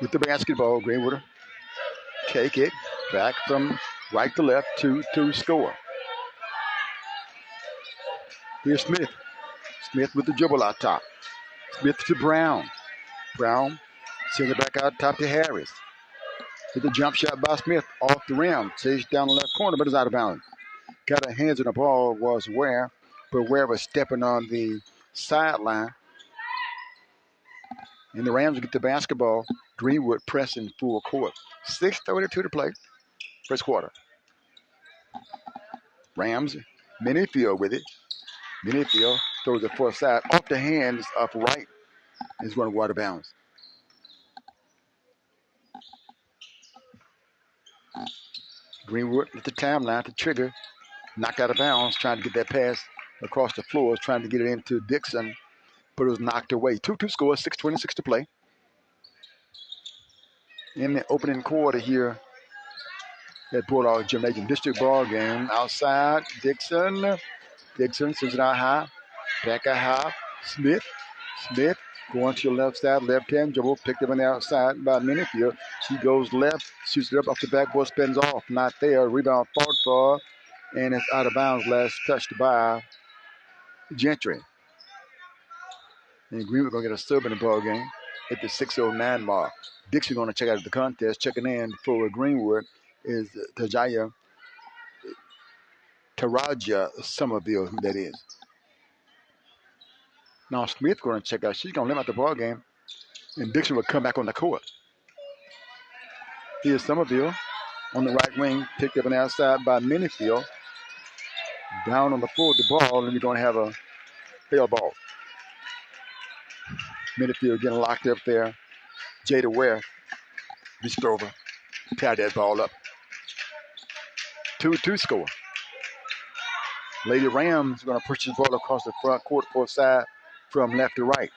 with the basketball. Greenwood take it back from right to left to score. Here's Smith. Smith with the dribble out top. Smith to Brown. Brown sends it back out top to Harris. With the jump shot by Smith off the rim. Saves down the left corner, but it's out of bounds. Got her hands on the ball was Ware, but Ware was stepping on the sideline. And the Rams get the basketball. Greenwood pressing full court. 6:32 to play. First quarter. Rams, Minifield with it. Minifield throws it far side off the hands of Wright. Is going to go out of bounds. Greenwood at the timeline to trigger. Knocked out of bounds, trying to get that pass across the floor, trying to get it into Dixon, but it was knocked away. 2-2 score, 6:26 to play. In the opening quarter here at Bulldog Gymnasium District ball game. Outside, Dixon. Dixon sends it out high. Back out high. Smith. Smith going to the left side, left-hand dribble, picked up on the outside by Minifield. She goes left, shoots it up off the backboard, spins off. Not there. Rebound fought for, and it's out of bounds. Last touched by Gentry. And Greenwood going to get a sub in the ball game at the 6:09 mark. Dixon going to check out the contest. Checking in for Greenwood is Taraja Somerville, who that is. Now Smith going to check out. She's going to limit out the ball game, and Dixon will come back on the court. Here's Somerville on the right wing, picked up on the outside by Minifield. Down on the floor with the ball, and you're going to have a fail ball. Minifield getting locked up there. Jada Ware reached over, tied that ball up. 2-2 score. Lady Rams going to push this ball across the front court for side from left to right.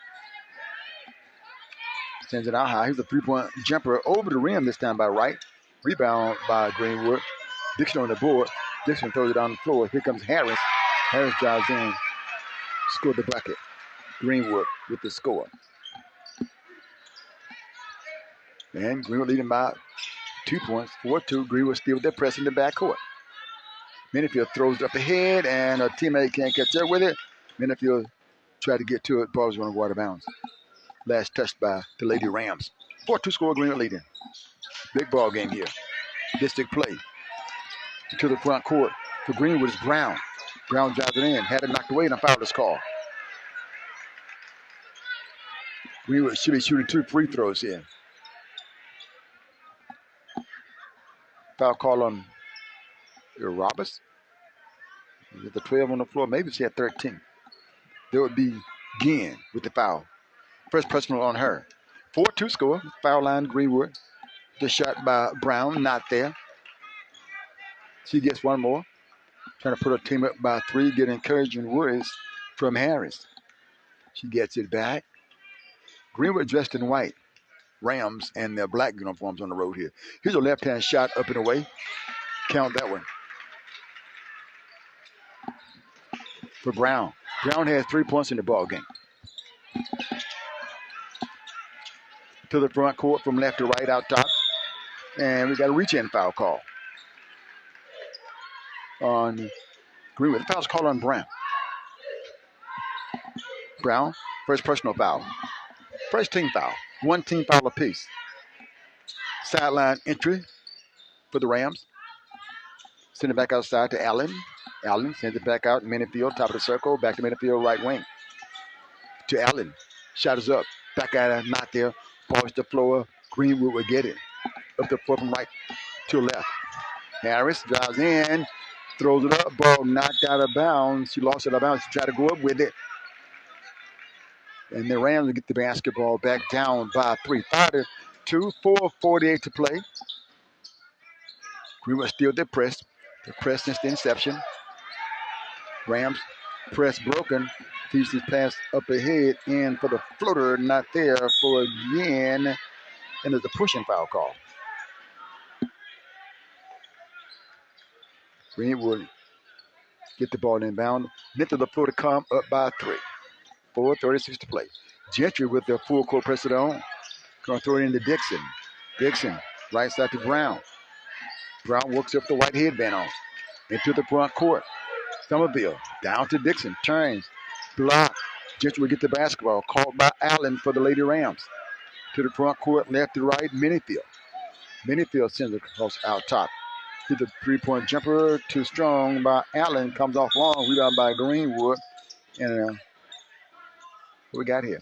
Sends it out high. Here's a three-point jumper over the rim this time by Wright. Rebound by Greenwood. Dixon on the board. Dixon throws it on the floor. Here comes Harris. Harris drives in. Scored the bucket. Greenwood with the score. And Greenwood leading by 2 points, 4-2. Greenwood still with their press in the backcourt. Minifield throws it up ahead, and a teammate can't catch up with it. Minifield tried to get to it. Ball's going to go out of bounds. Last touched by the Lady Rams. 4-2 score, Greenwood leading. Big ball game here. District play. To the front court for Greenwood is Brown. Brown drives it in. Had it knocked away, and a foul is called. Greenwood should be shooting 2 free throws here. Foul call on Roberts. Is it the 12 on the floor? Maybe she had 13. There would be Ginn with the foul. First personal on her. 4-2 score. Foul line, Greenwood. The shot by Brown, not there. She gets one more. Trying to put her team up by 3, get encouraging words from Harris. She gets it back. Greenwood dressed in white. Rams and their black uniforms on the road here. Here's a left-hand shot up and away. Count that one. For Brown. Brown has 3 points in the ball game. To the front court from left to right out top. And we got a reach-in foul call on Greenwood. The foul's called on Brown. Brown, first personal foul. First team foul. 1 team foul apiece. Sideline entry for the Rams. Send it back outside to Allen. Allen sends it back out. Minifield, top of the circle. Back to Minifield, right wing. To Allen. Shot is up. Back at her, not there. Ball to the floor. Greenwood will get it. Up the floor from right to left. Harris drives in. Throws it up. Ball knocked out of bounds. She lost it out of bounds. She tried to go up with it. And the Rams will get the basketball back down by 3. 5-2, 4:48 to play. Greenwood still their press. The press since the inception. Rams press broken. Keeps his pass up ahead. And for the floater, not there for again. And there's a pushing foul call. Greenwood get the ball inbound. Net to the floor to come up by 3. 4:36 to play. Gentry with their full court press it on. Going to throw it into Dixon. Dixon, right side to Brown. Brown works up the white headband on. Into the front court. Somerville down to Dixon. Turns. Block. Gentry will get the basketball. Caught by Allen for the Lady Rams. To the front court, left to right, Minifield. Minifield sends it across out top. To the three-point jumper. Too strong by Allen. Comes off long. Rebound by Greenwood. And what we got here?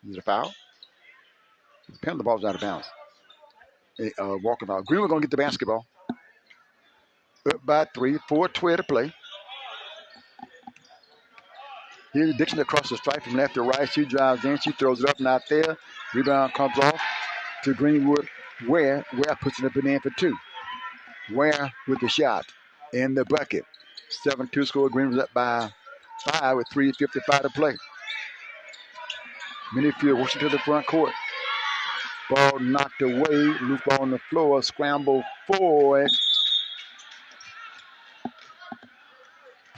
Is it a foul? Penalty, the ball's out of bounds. Walking out. Greenwood going to get the basketball. Up by 3. 4:12 to play. Here's Dixon across the stripe from left to right. She drives in. She throws it up. Not there. Rebound comes off to Greenwood. Ware puts it up and in for 2. Ware with the shot in the bucket. 7-2 score. Greenwood up by 5 with 3:55 to play. Minifield works to the front court. Ball knocked away. Loose ball on the floor. Scramble forward.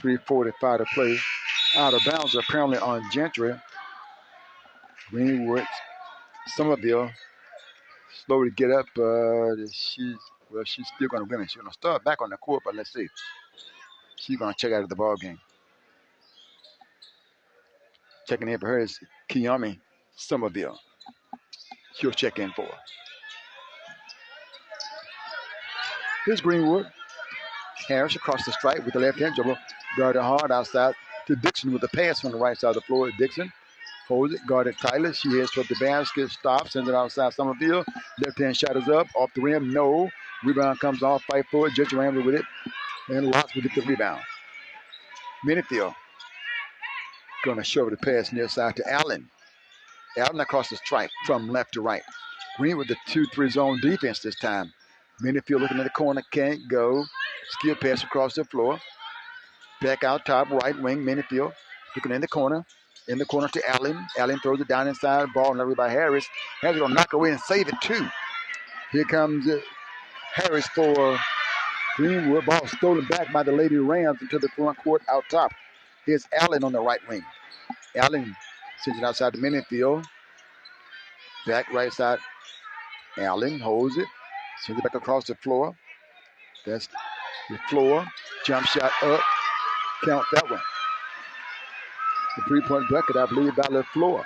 3:45 to play. Out of bounds apparently on Gentry. Greenwood. Somerville. Slow to get up. She's still going to win it. She's going to start back on the court, but let's see. She's going to check out of the ball game. Checking in for her is Kiyomi Somerville. She'll check in for her. Here's Greenwood. Harris across the stripe with the left hand dribble. Guarded hard outside to Dixon with the pass from the right side of the floor. Dixon holds it, guarded tightly. She heads toward the basket, stops, sends it outside Somerville. Left hand shot is up, off the rim, no. Rebound comes off, fight for it. Gentry Ramsey with it. And Watts will get the rebound. Minifield going to show the pass near side to Allen. Allen across the stripe from left to right. Green with the 2-3 zone defense this time. Minifield looking at the corner, can't go. Skill pass across the floor. Back out top, right wing, Minifield looking in the corner. In the corner to Allen. Allen throws it down inside, ball and by Harris. Harris going to knock away and save it too. Here comes Harris for Greenwood. Ball stolen back by the Lady Rams into the front court out top. Here's Allen on the right wing. Allen sends it outside the Minifield. Back right side. Allen holds it. Sends it back across the floor. That's the floor. Jump shot up. Count that one. The three-point bucket, I believe, by the floor.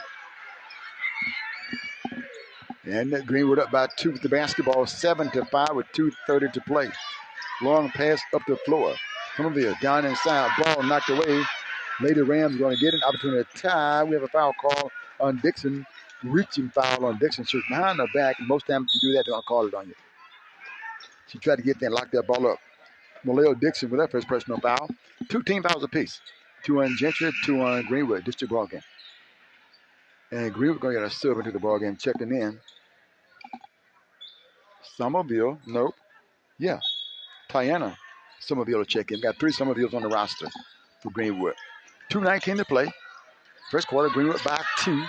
And Greenwood up by 2 with the basketball. 7-5 with 2:30 to play. Long pass up the floor. Somerville down inside. Ball knocked away. Lady Rams going to get an opportunity to tie. We have a foul call on Dixon. Reaching foul on Dixon. She's behind her back. Most times you do that, they're going to call it on you. She tried to get there and lock that ball up. Maleo Dixon with that first personal foul. 2 team fouls apiece. 2 on Gentry, 2 on Greenwood. District ball game. And Greenwood going to get a sub into the ball game. Checking in. Somerville. Nope. Yeah. Tiana. Somerville will check in. Got 3 Somervilles on the roster for Greenwood. 2:19 to play. First quarter, Greenwood by 2.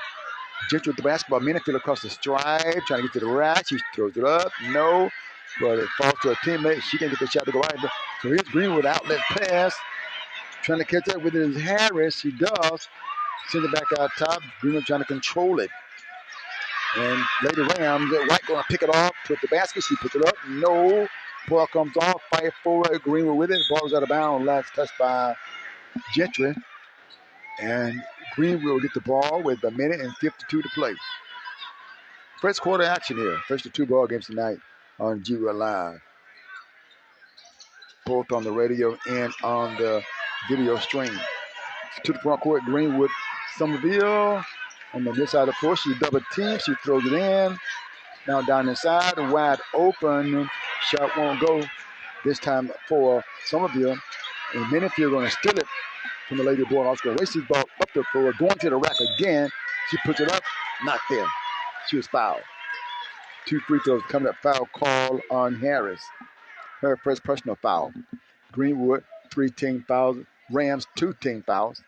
Gentry with the basketball. Minifield across the stripe. Trying to get to the rack. She throws it up. No. But it falls to a teammate. She can't get the shot to go right. So here's Greenwood outlet pass. Trying to catch up with his Harris. He does. Send it back out top. Greenwood trying to control it. And Lady Rams, White going to pick it off. Put the basket. She puts it up. No. Ball comes off. Fight forward. Greenwood with it. Ball is out of bounds. Last touch by Gentry. And Greenwood will get the ball with 1:52 to play. First quarter action here. First of 2 ball games tonight on G-World Live. Both on the radio and on the video stream. To the front court, Greenwood, Somerville. On the this side of the floor, she double teams. She throws it in. Now down inside, wide open. Shot won't go this time for Somerville. And Minifield going to steal it from the Lady Bulldogs. Going to race this ball up the floor, going to the rack again. She puts it up, not there. She was fouled. 2 free throws coming up. Foul call on Harris. Her first personal foul. Greenwood, 3 team fouls. Rams, 2 team fouls.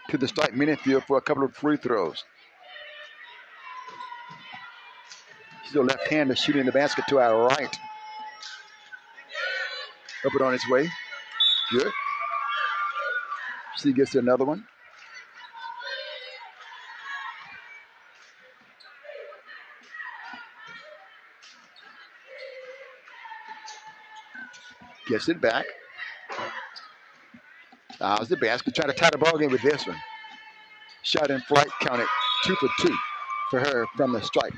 To the strike Minifield for a couple of free throws. She's a left-hander shooting the basket to our right. Up it on its way. Good. She gets another one. Gets it back. How's the basket? Trying to tie the ball game with this one. Shot in flight, counted 2 for 2 for her from the strike.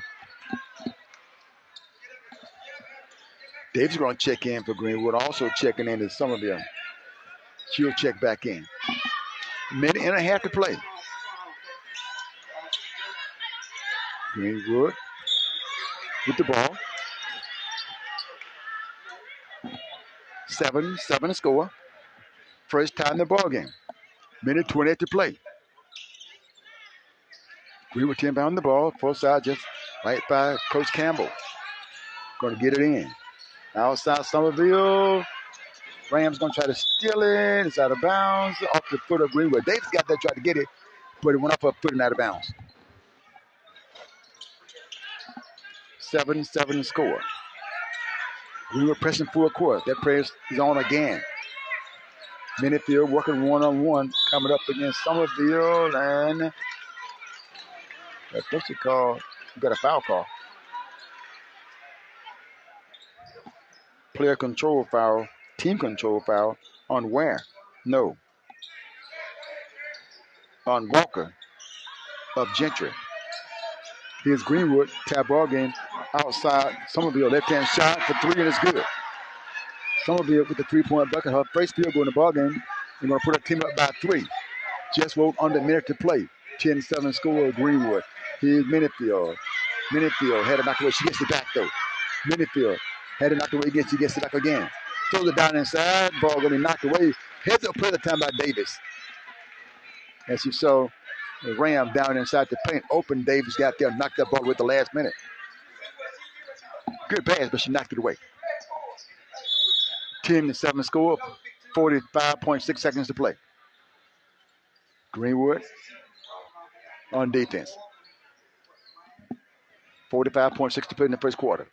Dave's going to check in for Greenwood. Also checking in is Somerville. She'll check back in. Minute and a half to play. Greenwood with the ball. 7-7 to score. First time in the ball game. Minute 28 to play. Greenwood 10 pound the ball. Full side just right by Coach Campbell. Going to get it in. Outside Somerville. Rams going to try to steal it. It's out of bounds. Off the foot of Greenwood. Davis got that, tried to get it, but it went off her foot and out of bounds. 7-7 to score. Greenwood pressing full court. That press is on again. Minifield working one-on-one, coming up against Somerville, and what's it called? We got a foul call. Player control foul, team control foul on where? No. On Walker of Gentry. Here's Greenwood, tap ball game outside Somerville, left-hand shot for 3, and it's good. Somerville with the 3-point bucket, her first field goal in the ball game. They're going to put her team up by 3. Just wrote under a minute to play. 10-7 score, Greenwood. Here's Minifield. Minifield had it knocked away. She gets it back, though. Minifield had it knocked away again. She gets it back again. Throws it down inside. Ball going to be knocked away. Heads up play the time by Davis. As you saw, the Ram down inside the paint. Open Davis got there, knocked that ball with the last minute. Good pass, but she knocked it away. 10-7 score. 45.6 seconds to play. Greenwood on defense. 45.6 to play in the first quarter.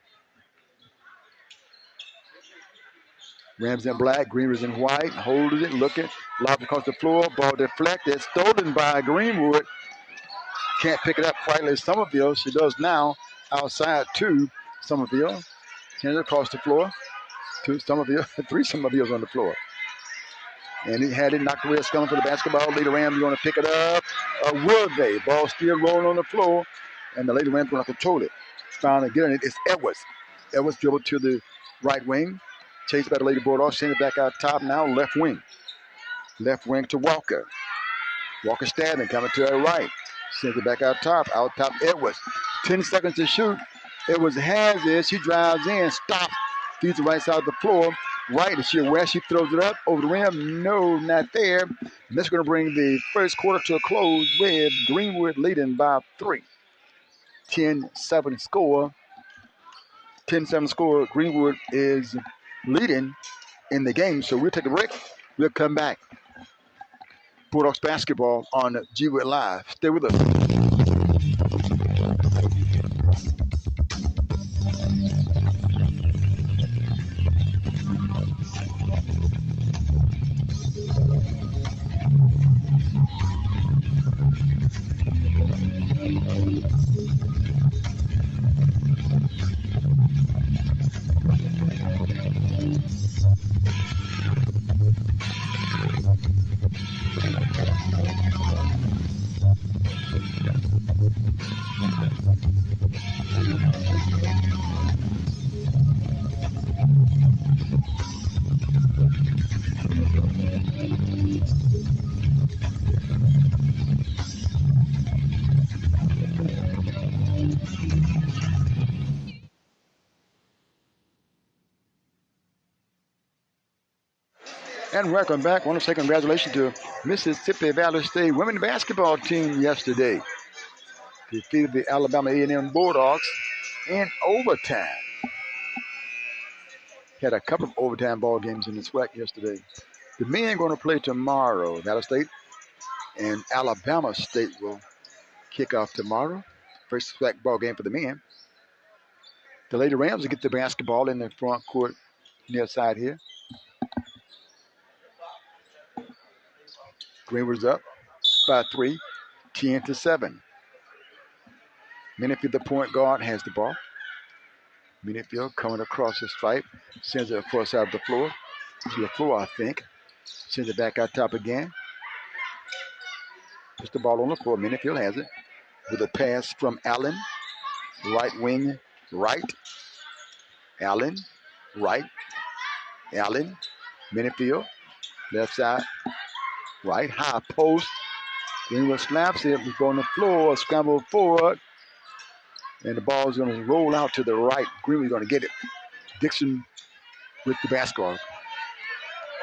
Rams in black, Greenwood's in white, holding it, looking, lob across the floor, ball deflected, stolen by Greenwood. Can't pick it up quite like Somerville. She does now, outside to Somerville. Sends it across the floor to Somerville. 3 Somervilles on the floor. And he had it knocked away, coming for the basketball. Lady Rams going to pick it up. Will they? Ball still rolling on the floor, and the Lady Rams going to control it. Trying to get in it. It's Edwards. Edwards dribbled to the right wing. Chased by the Lady Bulldogs. Send it back out top now. Left wing. Left wing to Walker. Walker stabbing. Coming to her right. Sends it back out top. Out top Edwards. 10 seconds to shoot. Edwards has it. She drives in. Stops. Feeds the right side of the floor. Right. Is she aware? She throws it up over the rim. No, not there. And that's going to bring the first quarter to a close with Greenwood leading by 3. 10-7 score. 10-7 score. Greenwood is leading in the game. So we'll take a break. We'll come back. Bulldogs basketball on G-Wood Live. Stay with us. And welcome back. I want to say congratulations to Mississippi Valley State women's basketball team yesterday. Defeated the Alabama A&M Bulldogs in overtime. Had a couple of overtime ball games in this WAC yesterday. The men are going to play tomorrow. Valley State and Alabama State will kick off tomorrow. First WAC ball game for the men. The Lady Rams will get the basketball in the front court near side here. Greenwood's up by 3, 10-7. Minifield, the point guard, has the ball. Minifield coming across the stripe, sends it across side of the floor. to the floor, I think. Sends it back out top again. Puts the ball on the floor. Minifield has it. With a pass from Allen. Right wing, right. Allen, right. Allen, Minifield, left side, right. High post. Greenwood slaps it. We go on the floor. Scramble forward. And the ball is going to roll out to the right. Greenwood's going to get it. Dixon with the basketball.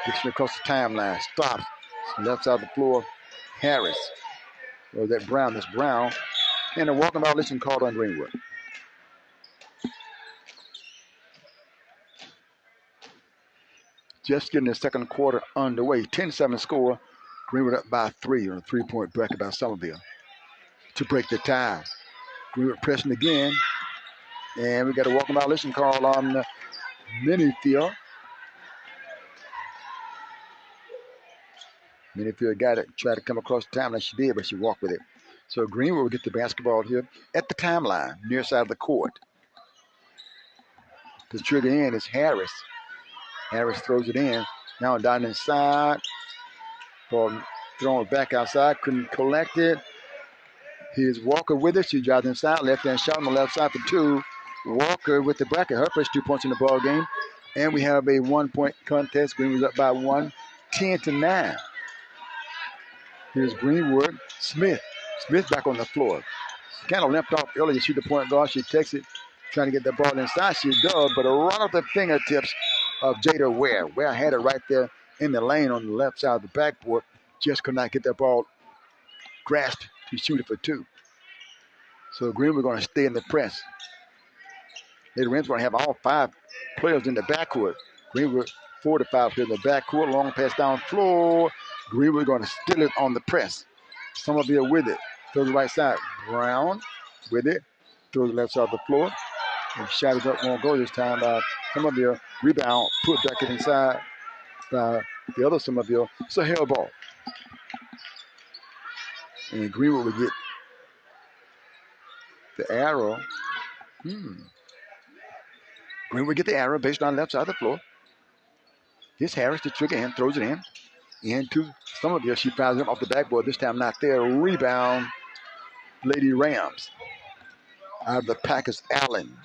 Dixon across the timeline. Stops. Left side of the floor. Harris. Or is that Brown? That's Brown. And a walking violation called on Greenwood. Just getting the second quarter underway. 10-7 score. Greenwood up by 3 on a 3-point bracket by Somerville to break the tie. Greenwood pressing again. And we got a walking violation call on Minifield. Minifield got it. Tried to come across the timeline. She did, but she walked with it. So Greenwood will get the basketball here at the timeline, near side of the court. The trigger in is Harris. Harris throws it in. Now down inside. For throwing it back outside. Couldn't collect it. Here's Walker with it. She drives inside. Left-hand shot on the left side for 2. Walker with the bracket. Her first 2 points in the ball game. And we have a 1-point contest. Greenwood's up by 1. 10-9. Here's Greenwood. Smith. Smith back on the floor. She kind of limped off earlier. She's the point guard. She takes it, trying to get the ball inside. She does, but right off the fingertips of Jada Ware. Ware had it right there in the lane on the left side of the backboard. Just could not get that ball grasped to shoot it for 2. So Greenwood going to stay in the press. Later Rams going to have all 5 players in the backcourt. Greenwood 4 to 5 here in the backcourt. Long pass down floor. Greenwood going to steal it on the press. Somerville with it. Throws the right side. Brown with it. Throws the left side of the floor. And shot is up. Won't go this time by Somerville. Rebound. Put back it inside by the other Somerville. It's a hell ball. And Greenwood will get the arrow. Greenwood get the arrow based on left side of the floor. Here's Harris to trigger in. Throws it in. Into Somerville. She fouls him off the backboard. This time not there. Rebound. Lady Rams. Out of the Packers, Allen.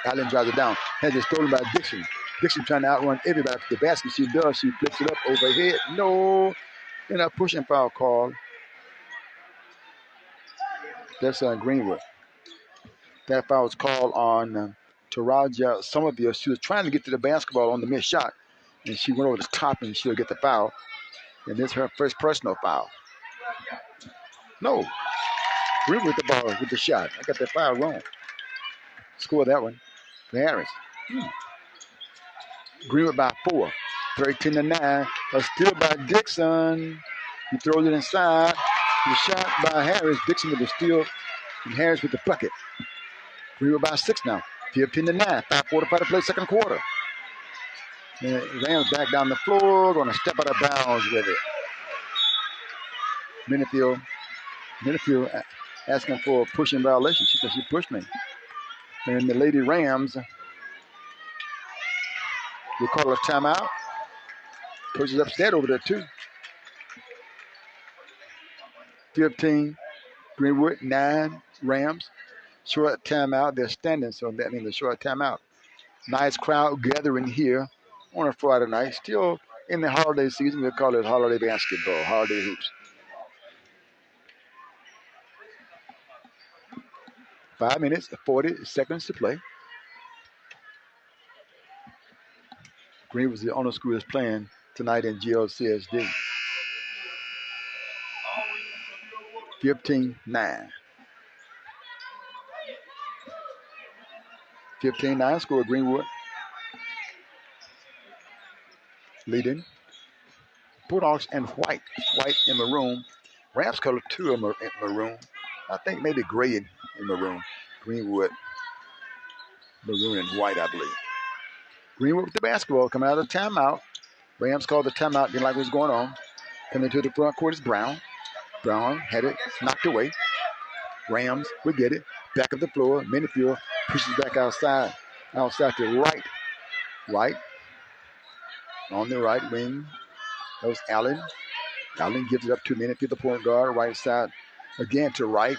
Allen drives it down. Has it stolen by Dixon. Dixon trying to outrun everybody to the basket. She does. She flips it up overhead. No. And a pushing foul call. That's on Greenwood. That foul was called on Taraja Somerville. She was trying to get to the basketball on the missed shot. And she went over the top and she'll get the foul. And this is her first personal foul. No. Greenwood with the ball with the shot. I got that foul wrong. Score that one. Harris. Greenwood by 4. 13-9. A steal by Dixon. He throws it inside. The shot by Harris. Dixon with the steal. And Harris with the bucket. Greenwood by 6 now. 15-9. 5:45 to play second quarter. And Rams back down the floor. Going to step out of bounds with it. Minifield asking for a pushing violation. She said she pushed me. And the Lady Rams will call a timeout. Coach is upset over there too. 15 Greenwood, 9 Rams. Short timeout. They're standing, so that means a short timeout. Nice crowd gathering here on a Friday night. Still in the holiday season. We'll call it holiday basketball, holiday hoops. 5 minutes, 40 seconds to play. Greenwood's the honor school is playing tonight in GLCSD. 15-9. 15-9 score Greenwood. Leading. Bulldogs and white. White and maroon. Rams color 2 in maroon. I think maybe gray in maroon. Greenwood. Maroon and white, I believe. Greenwood with the basketball coming out of the timeout. Rams called the timeout. Didn't like what's going on. Coming to the front court is Brown. Brown had it. Knocked away. Rams will get it. Back of the floor. Minifield pushes back outside. Outside to right. Right. On the right wing, that was Allen. Allen gives it up to Minute to the point guard. Right side again to right.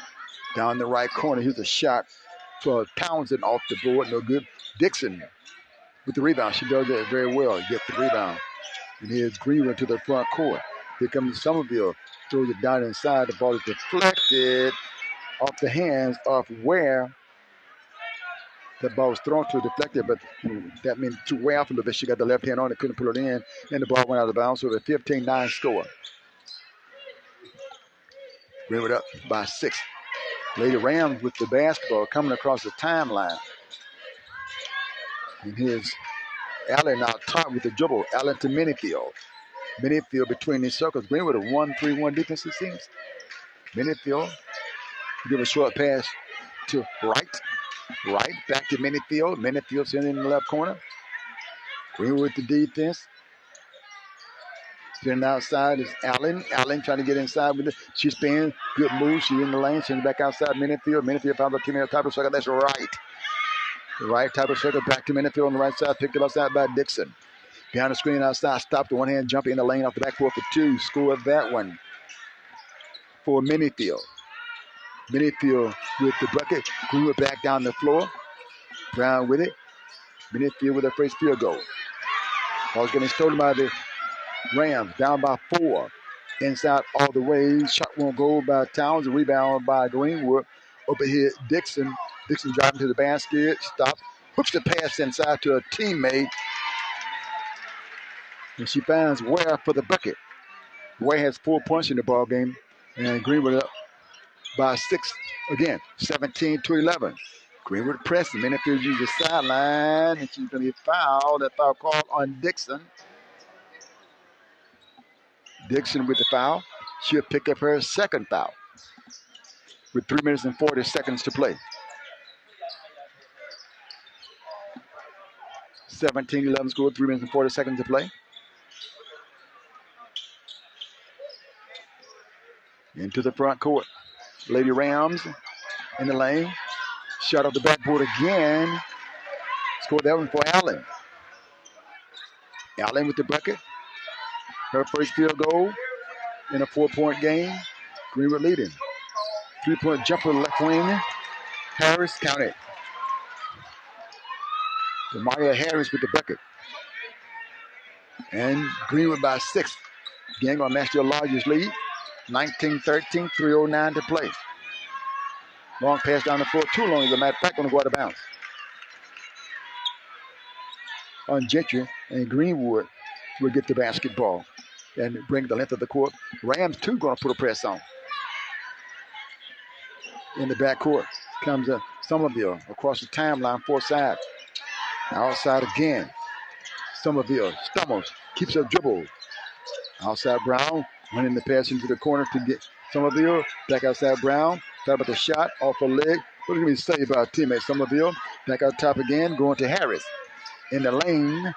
Down the right corner. Here's a shot for Townsend off the board. No good. Dixon with the rebound. She does that very well. Gets the rebound. And here's Greenwood to the front court. Here comes Somerville. Throws it down inside. The ball is deflected off the hands of Ware. The ball was thrown to deflected, but that means to way off a little bit. She got the left hand on it, couldn't pull it in, and the ball went out of bounds. So the 15-9 score. Greenwood up by 6. Lady Rams with the basketball coming across the timeline. And here's Allen out top with the dribble. Allen to Minifield. Minifield between these circles. Greenwood a 1-3-1 defense, it seems. Minifield give a short pass to right. Right, back to Minifield. Minifield sitting in the left corner. Greenwood with the defense. Spinning outside is Allen. Allen trying to get inside with it. She spins. Good move. She's in the lane. She's back outside Minifield. Minifield found the teammate type of circle. That's right. The right type of circle. Back to Minifield on the right side. Picked up outside by Dixon. Behind the screen outside. Stopped the one hand jumper in the lane off the backboard for 2. Scored that one for Minifield. Minifield with the bucket. Greenwood back down the floor. Brown with it. Minifield with their first field goal. Ball's getting stolen by the Rams. Down by 4. Inside all the way. Shot won't go by Towns. Rebound by Greenwood. Over here, Dixon. Dixon driving to the basket. Stop. Hooks the pass inside to a teammate. And she finds Ware for the bucket. Ware has 4 points in the ball game. And Greenwood up by 6. Again, 17-11. Greenwood pressing. Minifield uses the sideline. And she's going to be fouled. That foul called on Dixon. Dixon with the foul. She'll pick up her second foul with 3 minutes and 40 seconds to play. 17-11 score, 3 minutes and 40 seconds to play. Into the front court. Lady Rams in the lane. Shot off the backboard again. Scored that one for Allen. Allen with the bucket. Her first field goal in a 4-point game. Greenwood leading. 3-point jumper left wing. Harris counted. Maria Harris with the bucket. And Greenwood by 6. Again, going to match their largest lead. 19-13, 3:09 to play. Long pass down the floor. Too long, as a matter of fact, going to go out of bounds. On Gentry, and Greenwood will get the basketball and bring the length of the court. Rams, too, going to put a press on. In the backcourt comes Somerville across the timeline, 4 side. Outside again. Somerville stumbles, keeps her dribble. Outside Brown, running the pass into the corner to get Somerville. Back outside Brown. Thought about the shot off her leg. What are we going to say about teammate Somerville? Back out top again, going to Harris. In the lane,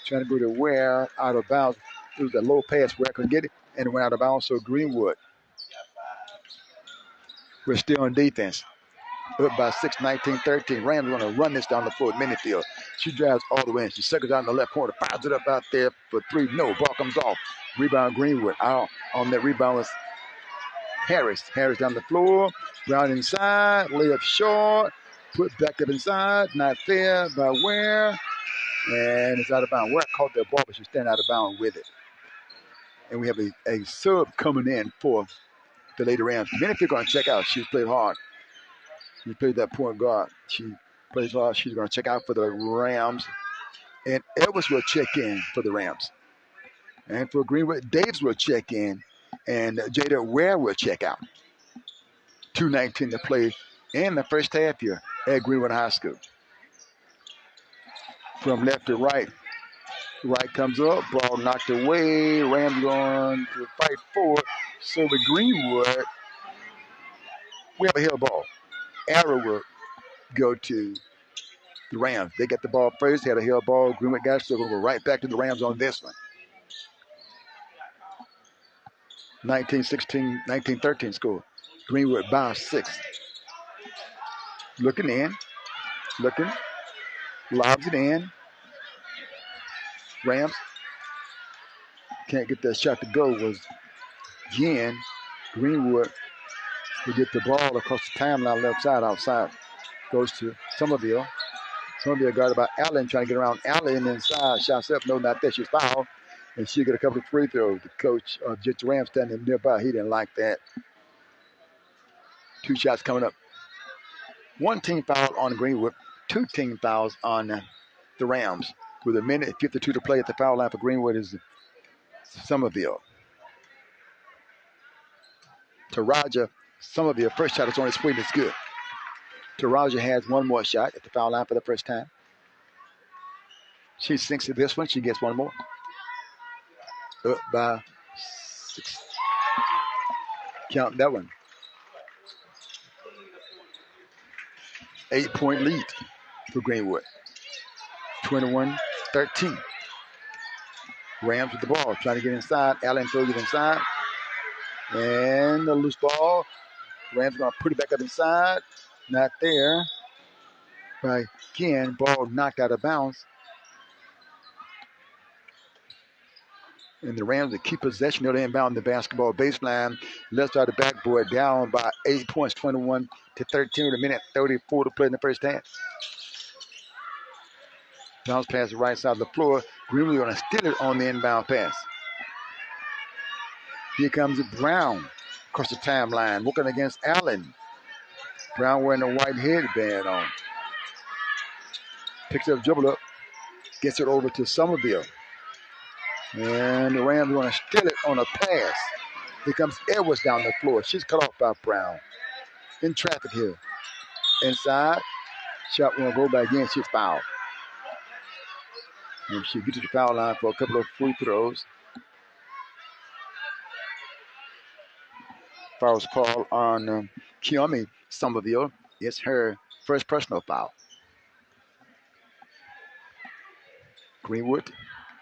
trying to go to Ware, out of bounds. It was a low pass. Ware couldn't get it, and it went out of bounds. So Greenwood, we're still on defense. Up by 6, 19-13. Rams going to run this down the floor at Minifield. She drives all the way in. She circles out in the left corner, fires it up out there for 3. No, ball comes off. Rebound Greenwood. Out on that rebound was Harris. Harris down the floor. Brown inside. Layup short. Put back up inside. Not fair by Ware. And it's out of bounds. Ware caught that ball, but she's standing out of bounds with it. And we have a sub coming in for the Lady Rams. Minifield going to check out. She played hard. She played that point guard. She plays hard. She's going to check out for the Rams. And Edwards will check in for the Rams. And for Greenwood, Davis will check in. And Jada Ware will check out. 2:19 to play in the first half here at Greenwood High School. From left to right. Right comes up. Ball knocked away. Rams going to fight for it. So with Greenwood, we have a hill ball. Arrow will go to the Rams. They got the ball first. Had a hill ball. Greenwood got it. So we'll go right back to the Rams on this one. 19-16, 19-13 score. Greenwood by 6. Looking in. Looking. Lobs it in. Rams can't get that shot to go. Was again Greenwood will get the ball across the timeline left side outside. Goes to Somerville. Somerville guarded by Allen, trying to get around Allen inside. Shots up, no, not there. She's fouled. And she get a couple of free throws. The coach of Gentry Rams standing nearby. He didn't like that. 2 shots coming up. 1 team foul on Greenwood. 2 team fouls on the Rams. With a minute and 52 to play at the foul line for Greenwood is Somerville. Taraja Somerville, first shot is on his way. It's good. Taraja has 1 more shot at the foul line for the first time. She sinks to this one. She gets 1 more. Up by 6. Count that one. 8-point lead for Greenwood. 21-13. Rams with the ball, trying to get inside. Allen throws it inside. And the loose ball. Rams going to put it back up inside. Not there. But again, ball knocked out of bounds. And the Rams will keep possession of the inbound the basketball baseline. Left side of the backboard down by 8 points, 21-13 with a minute 34 to play in the first half. Bounce pass the right side of the floor. Greenwood going to steal it on the inbound pass. Here comes Brown across the timeline, working against Allen. Brown wearing a white headband on. Picks up, dribble up, gets it over to Somerville. And the Rams going to steal it on a pass. Here comes Edwards down the floor. She's cut off by Brown. In traffic here. Inside. Shot won't go back in. She's fouled. And she gets to the foul line for a couple of free throws. Foul's call on Kiyomi Somerville. It's her first personal foul. Greenwood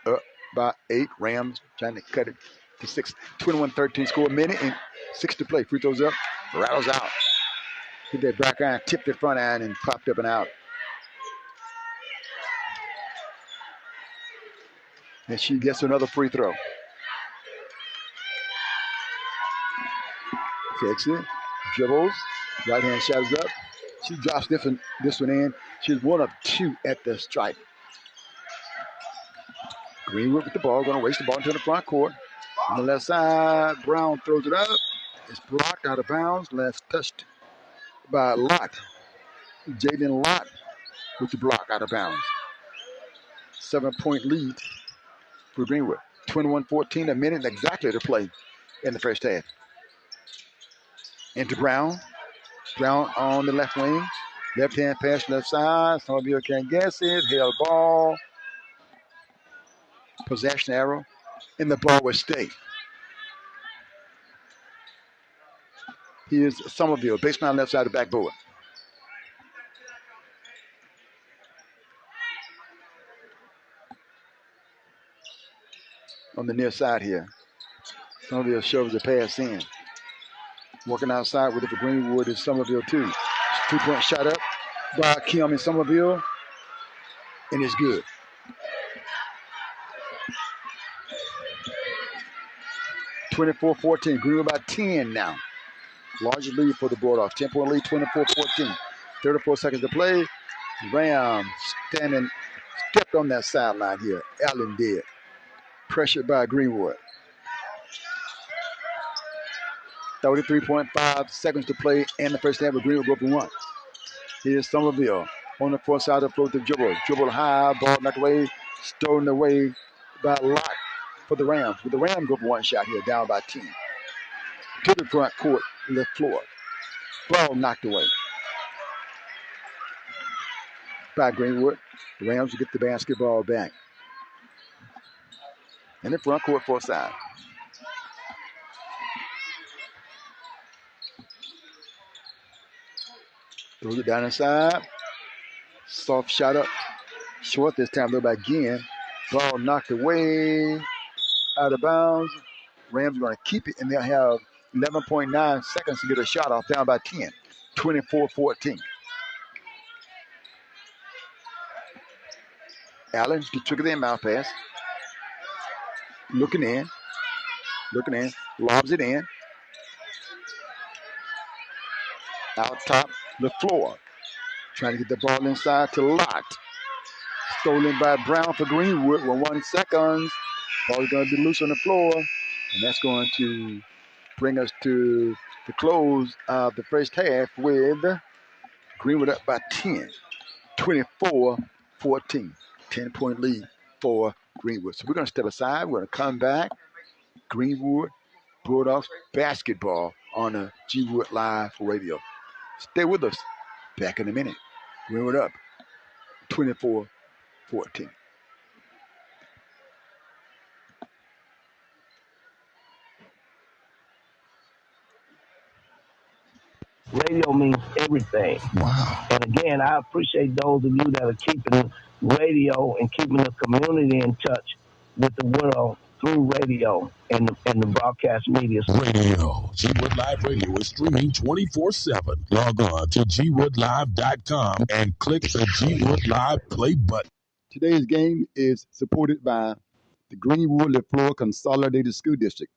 up by 8. Rams trying to cut it to 6. 21-13 score. A minute and 6 to play. Free throws up. Rattles out. Hit that back iron, tipped the front iron, and popped up and out. And she gets another free throw. Takes it. Dribbles. Right hand shot is up. She drops this one in. She's 1 of 2 at the stripe. Greenwood with the ball, going to race the ball into the front court. On the left side, Brown throws it up. It's blocked out of bounds. Last touched by Lott. Jaden Lott with the block out of bounds. 7-point lead for Greenwood. 21-14, a minute exactly to play in the first half. Into Brown. Brown on the left wing. Left hand pass left side. Some of you can't guess it. Held ball. Possession arrow. And the ball will stay. Here's Somerville. Baseline left side of the backboard. On the near side here. Somerville shoves the pass in. Working outside with it for Greenwood is Somerville too. 2-point shot up by Kiyomi Somerville. And it's good. (24-14). Greenwood by 10 now. Larger lead for the Bulldogs. 10-point lead, 24-14. 34 seconds to play. Ram stepped on that sideline here. Allen did. Pressured by Greenwood. 33.5 seconds to play in the first half. Greenwood go for 1. Here's Somerville on the far side of the floor to dribble. Dribble high, ball knocked away, stolen away by Lott for the Rams. With the Rams go for 1 shot here, down by 10. To the front court, left floor. Ball knocked away by Greenwood. The Rams will get the basketball back. In the front court, far side. Throws it down inside. Soft shot up. Short this time, though, by again. Ball knocked away. Out of bounds. Rams are going to keep it, and they'll have 11.9 seconds to get a shot off, down by 10. 24-14. Allen, the trick of the inbound pass. looking in, lobs it in, out top the floor, trying to get the ball inside to Lott. Stolen by Brown for Greenwood with 1 second. Ball is going to be loose on the floor, and that's going to bring us to the close of the first half with Greenwood up by 10, 24-14. 10-point lead for Greenwood. So we're going to step aside. We're going to come back. Greenwood Bulldogs basketball on the G Wood Live Radio. Stay with us. Back in a minute. Greenwood up 24-14. Radio means everything. Wow. And again, I appreciate those of you that are keeping radio and keeping the community in touch with the world through radio and the broadcast media. Radio. G-Wood Live Radio is streaming 24/7. Log on to gwoodlive.com and click the G-Wood Live play button. Today's game is supported by the Greenwood LeFleur Consolidated School District.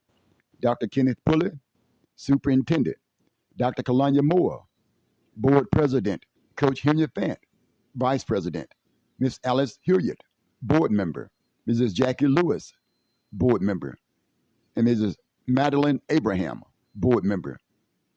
Dr. Kenneth Pulley, Superintendent. Dr. Kalanya Moore, Board President. Coach Henry Fant, Vice President. Miss Alice Hilliard, Board Member. Mrs. Jackie Lewis, Board Member. And Mrs. Madeline Abraham, Board Member.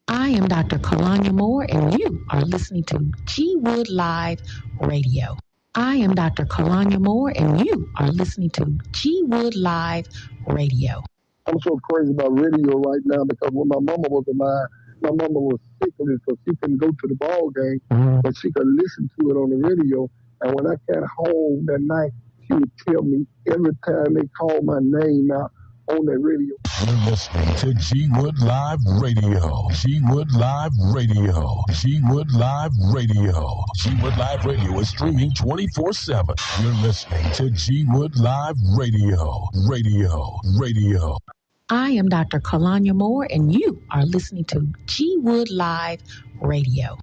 I am Dr. Kalanya Moore, and you are listening to G Wood Live Radio. I am Dr. Kalanya Moore, and you are listening to G Wood Live Radio. I'm so crazy about radio right now because when my mama was alive, my mama was sickly, so she couldn't go to the ball game, but she could listen to it on the radio. And when I got home that night, she would tell me every time they called my name out on that radio. You're listening to G-Wood Live Radio. G-Wood Live Radio. G-Wood Live Radio. G-Wood Live Radio is streaming 24/7. You're listening to G-Wood Live Radio. Radio. I am Dr. Kalanya Moore, and you are listening to G Wood Live Radio.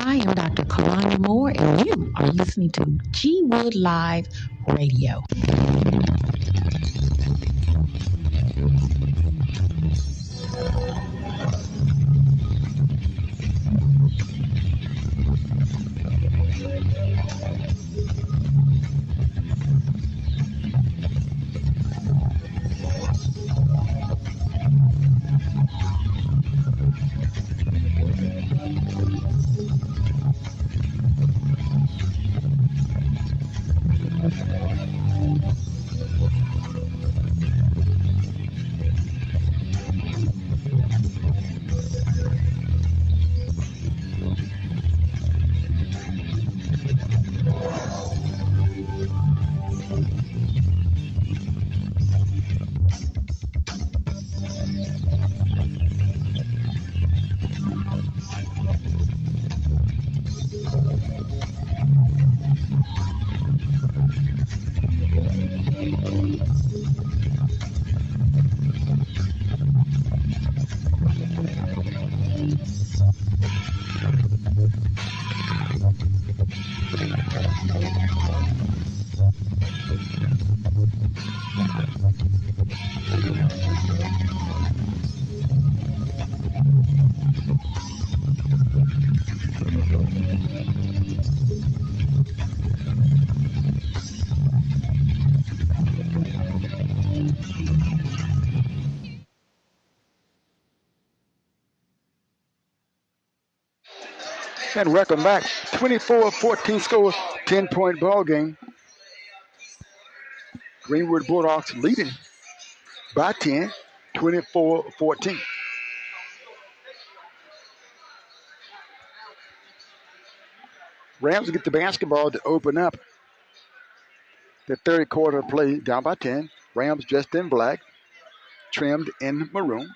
I am Dr. Kalanya Moore, and you are listening to G Wood Live Radio. And welcome back. 24-14 score, 10-point ball game. Greenwood Bulldogs leading by 10, 24-14. Rams get the basketball to open up the third quarter play, down by 10. Rams dressed in black, trimmed in maroon.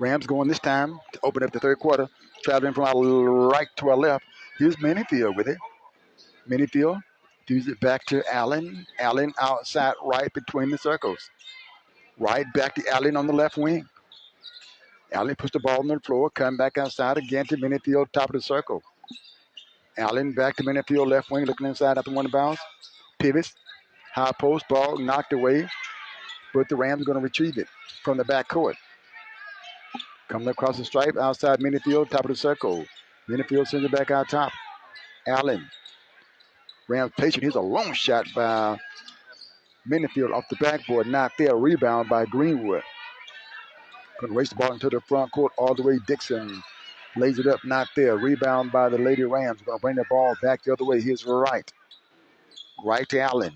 Rams going this time to open up the third quarter, traveling from our right to our left. Here's Manyfield with it. Manyfield gives it back to Allen. Allen outside right between the circles. Right back to Allen on the left wing. Allen puts the ball on the floor, come back outside again to Manyfield, top of the circle. Allen back to Manyfield, left wing, looking inside after one bounce. Pivots, high post, ball knocked away, but the Rams are going to retrieve it from the back court. Coming across the stripe, outside Manyfield, top of the circle. Manyfield sends it back out top. Allen. Rams patient. Here's a long shot by Manyfield off the backboard. Not there. Rebound by Greenwood. Going to race the ball into the front court all the way. Dixon lays it up. Not there. Rebound by the Lady Rams. Going to bring the ball back the other way. Here's right. Right to Allen.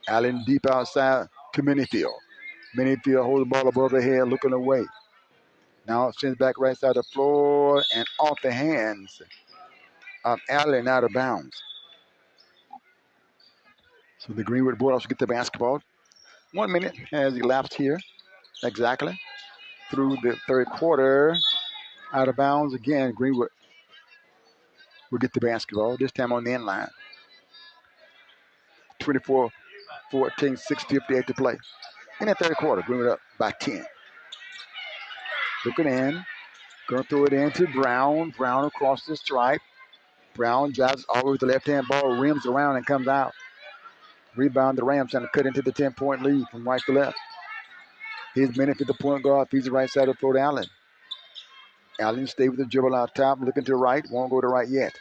Allen deep outside to Manyfield. Manyfield holds the ball above the head, looking away. Now it sends back right side of the floor and off the hands of Allen, out of bounds. So the Greenwood Bulldogs get the basketball. 1 minute has elapsed here, exactly, through the third quarter. Out of bounds again. Greenwood will get the basketball, this time on the end line. 24-14, 6:58 to play. In the third quarter, Greenwood up by 10. Looking in. Going to throw it in to Brown. Brown across the stripe. Brown drives all the way with the left-hand ball, rims around and comes out. Rebound the Rams trying to cut into the 10-point lead from right to left. Here's Manyfield, the point guard, feeds the right side of the floor to Allen. Allen stays with the dribble out top, looking to the right, won't go to the right yet.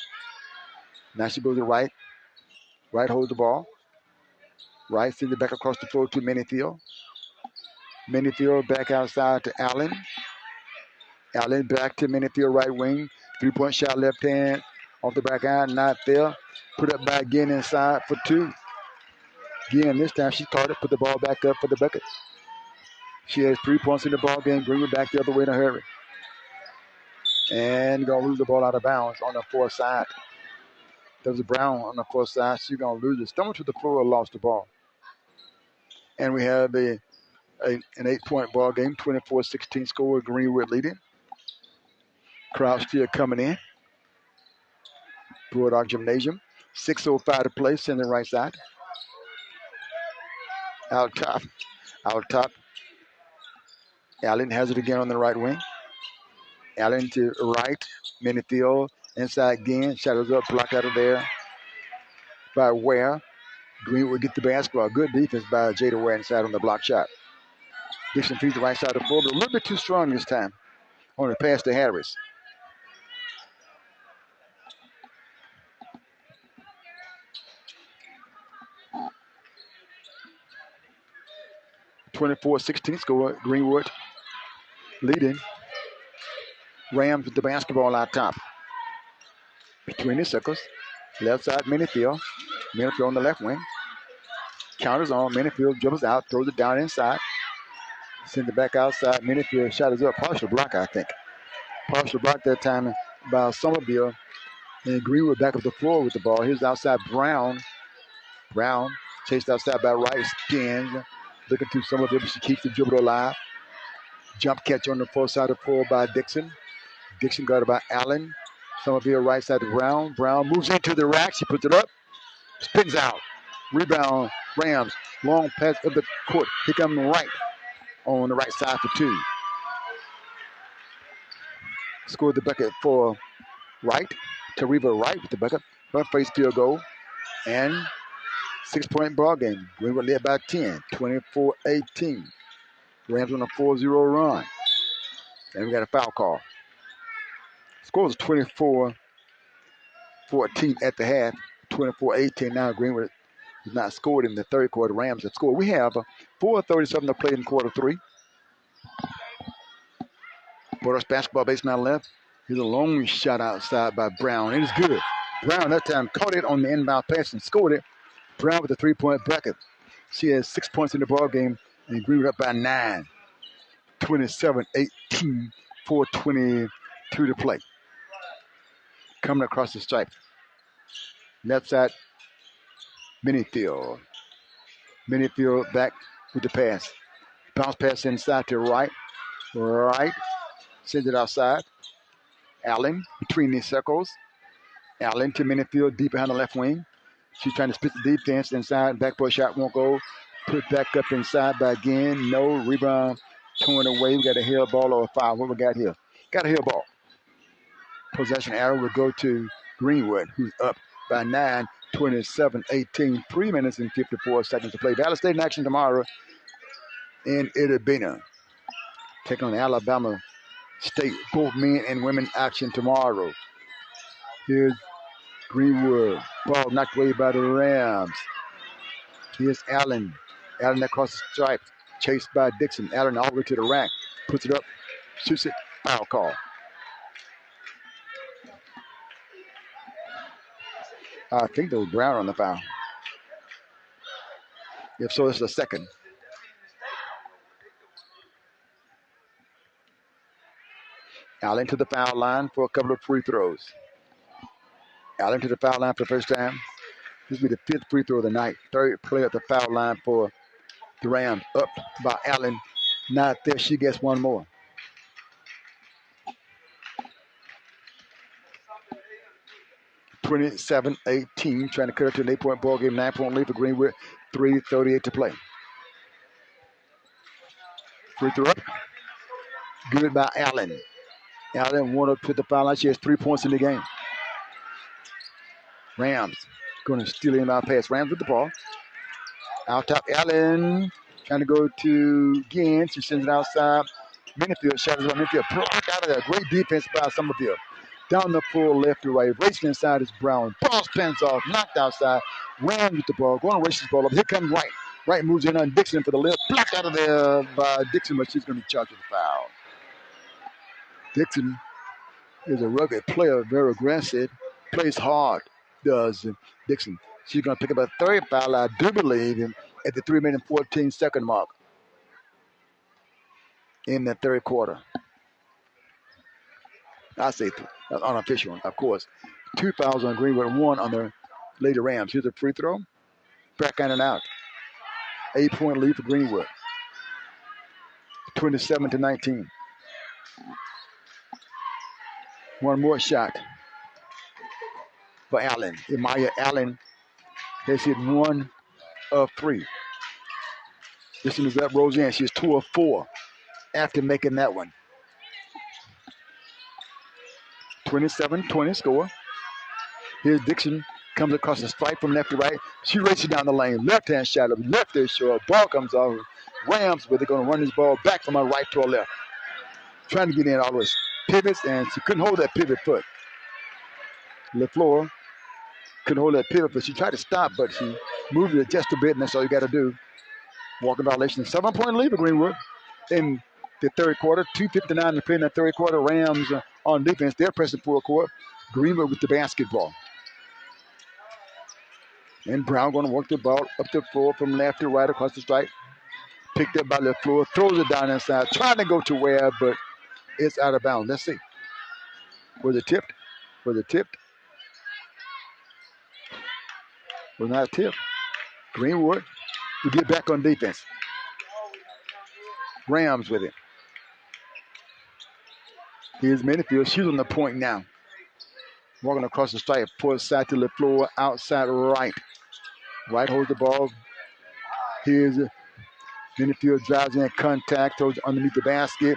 Now she goes to the right. Right holds the ball. Right sends it back across the floor to Manyfield. Manyfield back outside to Allen. Allen back to Manyfield, right wing. 3-point shot, left hand off the back iron, not there. Put up by Ginn inside for two. Ginn this time she caught it, put the ball back up for the bucket. She has 3 points in the ball game. Bring it back the other way in a hurry. And going to lose the ball out of bounds on the fourth side. There's a Brown on the fourth side. She's going to lose it. Stumbled to the floor, lost the ball. And we have an 8-point ball game. 24-16 score. Greenwood leading. Crowd still coming in. Bulldog Gymnasium. 6:05 to play. Sending right side. Out top. Allen has it again on the right wing. Allen to right. Minifield inside again. Shadows up. Blocked out of there by Ware. Greenwood get the basketball. Good defense by Jada Ware inside on the block shot. Dixon feeds the right side of the floor, but a little bit too strong this time on the pass to Harris. 24-16 score. Greenwood leading. Rams with the basketball out top. Between the circles. Left side, Minifield. Minifield on the left wing. Counters on. Minifield dribbles out, throws it down inside. Sends it back outside. Minifield shot is up. Partial block, I think. Partial block that time by Somerville. And Greenwood back up the floor with the ball. Here's outside Brown. Brown chased outside by Wright. Spins. Looking through Somerville, but she keeps the dribble alive. Jump catch on the far side of the floor by Dixon. Dixon guarded by Allen. Somerville right side to Brown. Brown moves into the rack. She puts it up. Spins out. Rebound. Rams. Long pass of the court. Here comes Wright on the right side for two. Scored the bucket for Wright. Tariva Wright with the bucket. Her face field goal. And 6-point ball game. Greenwood led by 10. 24-18. Rams on a 4-0 run. And we got a foul call. Score was 24-14 at the half. 24-18 now. Greenwood has not scored in the third quarter. Rams have scored. We have 4:37 to play in quarter three. Porter's basketball baseline left. Here's a long shot outside by Brown. It is good. Brown that time caught it on the inbound pass and scored it. Brown with a 3-point bucket. She has 6 points in the ball game and Greenwood up by 9. 27-18, 4:22 to play. Coming across the stripe. Left side, Minifield. Minifield back with the pass. Bounce pass inside to Wright. Wright sends it outside. Allen between these circles. Allen to Minifield deep behind the left wing. She's trying to split the defense inside. Backboard shot won't go. Put back up inside by again. No rebound. Torn away. We got a hair ball or a foul. What we got here? Got a hair ball. Possession arrow will go to Greenwood, who's up by 9, 27-18. 3 minutes and 54 seconds to play. Valley State in action tomorrow in Itabena. Taking on Alabama State. Both men and women action tomorrow. Here's Greenwood. Ball knocked away by the Rams. Here's Allen. Allen across the stripe. Chased by Dixon. Allen all the way to the rack. Puts it up. Shoots it. Foul call. I think there was Brown on the foul. If so, it's the second. Allen to the foul line for a couple of free throws. Allen to the foul line for the first time. This will be the 5th free throw of the night. 3rd play at the foul line for the Rams. Up by Allen. Not there. She gets one more. (27-18), trying to cut it to an 8-point ball game. 9-point lead for Greenwood. 3:38 to play. Free throw up. Good by Allen. Allen went up to the foul line. She has 3 points in the game. Rams going to steal in our pass. Rams with the ball. Out top, Allen trying to go to Ginn. She sends it outside. Minifield shot is on Minifield. Blocked out of there. Great defense by Somerville. Down the full left to right. Racing inside is Brown. Ball spins off. Knocked outside. Rams with the ball. Going to race this ball up. Here comes Wright. Wright moves in on Dixon for the lift. Blocked out of there by Dixon, but she's going to be charged with a foul. Dixon is a rugged player, very aggressive. Plays hard, does Dixon. She's going to pick up a 3rd foul, I do believe, at the 3-minute 14-second mark in the 3rd quarter. I say unofficial, of course. 2 fouls on Greenwood, 1 on the Lady Rams. Here's a free throw. Back in and out. 8-point lead for Greenwood. 27-19. One more shot for Allen. Amaya Allen has hit 1 of 3. This one is up, Roseanne. She's 2 of 4. after making that one. 27-20 score. Here's Dixon. Comes across the stripe from left to right. She races down the lane. Left-hand shot of left is short. Ball comes off. Rams, but they're going to run this ball back from her right to her left. Trying to get in all those pivots, and she couldn't hold that pivot foot. LaFleur couldn't hold that pivot foot. She tried to stop, but she moved it just a bit, and that's all you got to do. Walking violation. 7-point lead for Greenwood in the third quarter. 2:59 to play in the third quarter. Rams on defense. They're pressing full court. Greenwood with the basketball. And Brown going to work the ball up the floor from left to right across the stripe. Picked up by LaFleur. Throws it down inside. Trying to go to Webb, but it's out of bounds. Let's see. Was it tipped? Was it tipped? Was not tipped. Greenwood to get back on defense. Rams with it. Here's Minifield. She's on the point now. Walking across the stripe. Pull side to LaFleur. Outside right. Right holds the ball. Here's Minifield drives in contact. Throws underneath the basket.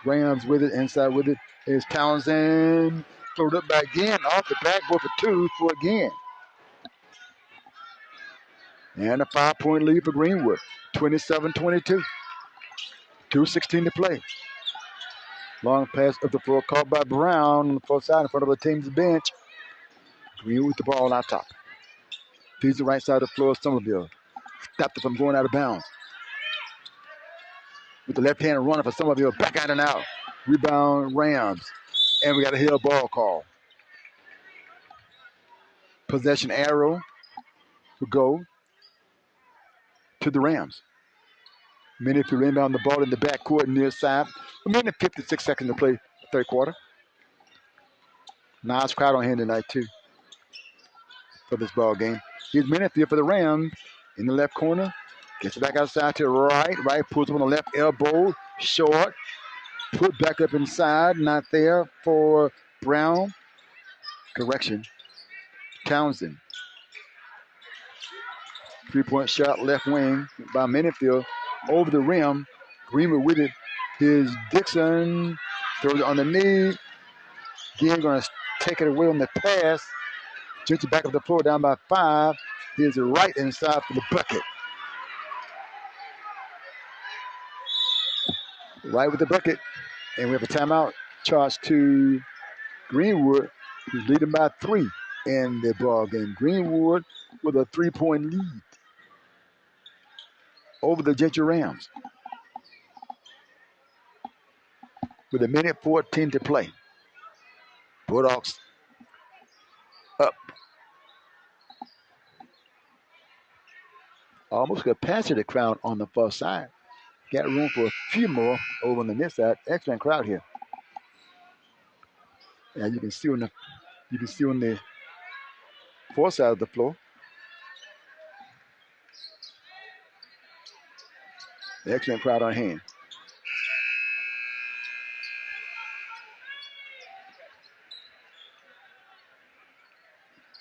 Rams with it. Inside with it is Townsend. Throwed up back again. Off the backboard for two for again. And a 5-point lead for Greenwood. 27-22. 2:16 to play. Long pass up the floor caught by Brown on the far side in front of the team's bench. Greenwood with the ball out top. Feeds the right side of the floor. Somerville stopped it from going out of bounds. With the left hand runner for Somerville. Back out and out. Rebound Rams. And we got a hill ball call. Possession arrow will go to the Rams. Minute to inbound the ball in the backcourt near side. 1:56 to play third quarter. Nice crowd on hand tonight too for this ball game. Here's Minifield for the Rams in the left corner. Gets it back outside to the right. Right pulls him on the left elbow. Short. Put back up inside. Not there for Brown. Correction. Townsend. 3-point shot left wing by Minifield. Over the rim. Greenwood with it. Here's Dixon. Throws it on the knee. Again, going to take it away on the pass. Gentry back up the floor down by 5. Here's the right inside for the bucket. Right with the bucket. And we have a timeout charged to Greenwood, who's leading by 3 in the ball game. Greenwood with a 3-point lead over the Gentry Rams. With 1:14 to play. Bulldogs up. Almost capacity crowd on the far side. Got room for a few more over on the near side. Excellent crowd here. And you can see on the far side of the floor. The excellent crowd on hand.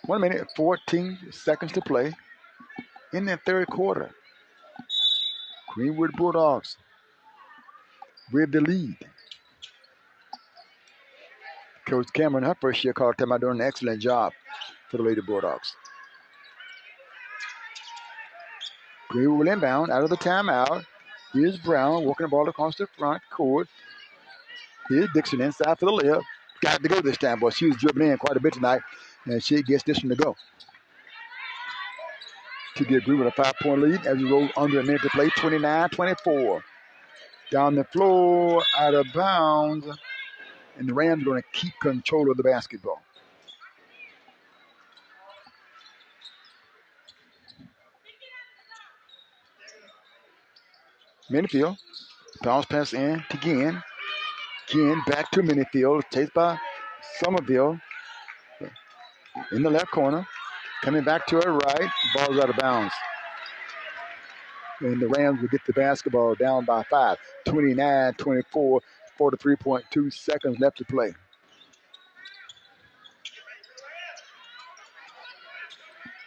(1:14 to play in the third quarter. Greenwood Bulldogs with the lead. Coach Cameron, her first year called timeout, doing an excellent job for the Lady Bulldogs. Greenwood will inbound out of the timeout. Here's Brown walking the ball across the front court. Here's Dixon inside for the layup. Got to go this time, boy. She was dribbling in quite a bit tonight, and she gets this one to go. To give Greenwood a 5-point lead as we roll under a minute to play, 29-24. Down the floor, out of bounds, and the Rams are going to keep control of the basketball. Minifield, bounce pass in to Ginn. Ginn back to Minifield, chased by Somerville in the left corner. Coming back to her right, ball's out of bounds. And the Rams will get the basketball down by 5. 29-24, 43.2 seconds left to play.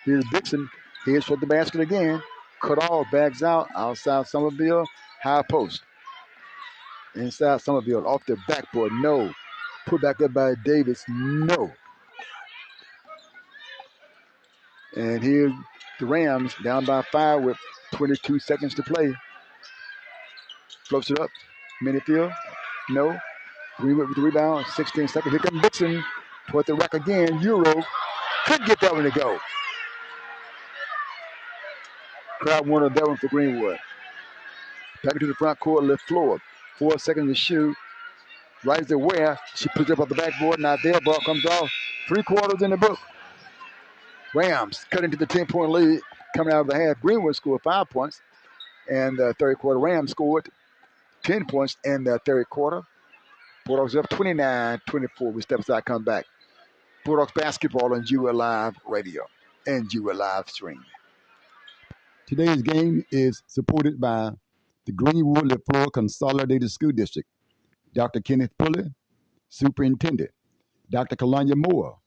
Here's Dixon. Here's for the basket again. Cut off, bags out, outside Somerville, high post. Inside Somerville, off the backboard, no. Put back up by Davis, no. And here's the Rams down by 5 with 22 seconds to play. Floats it up. Minifield, no. Greenwood with the rebound, 16 seconds. Here comes Dixon toward the rack again. Euro could get that one to go. Crowd wanted that one for Greenwood. Back into the front court, left floor. 4 seconds to shoot. Right as where she puts it up on the backboard. Not there. Ball comes off. 3 quarters in the book. Rams cut into the 10-point lead coming out of the half. Greenwood scored 5 points. And the third quarter, Rams scored 10 points in the third quarter. Bulldogs up 29-24. We step aside, come back. Bulldogs basketball on G-Wood Live Radio and G-Wood Live Stream. Today's game is supported by the Greenwood LaFleur Consolidated School District. Dr. Kenneth Pulley, Superintendent. Dr. Kalanya Moore,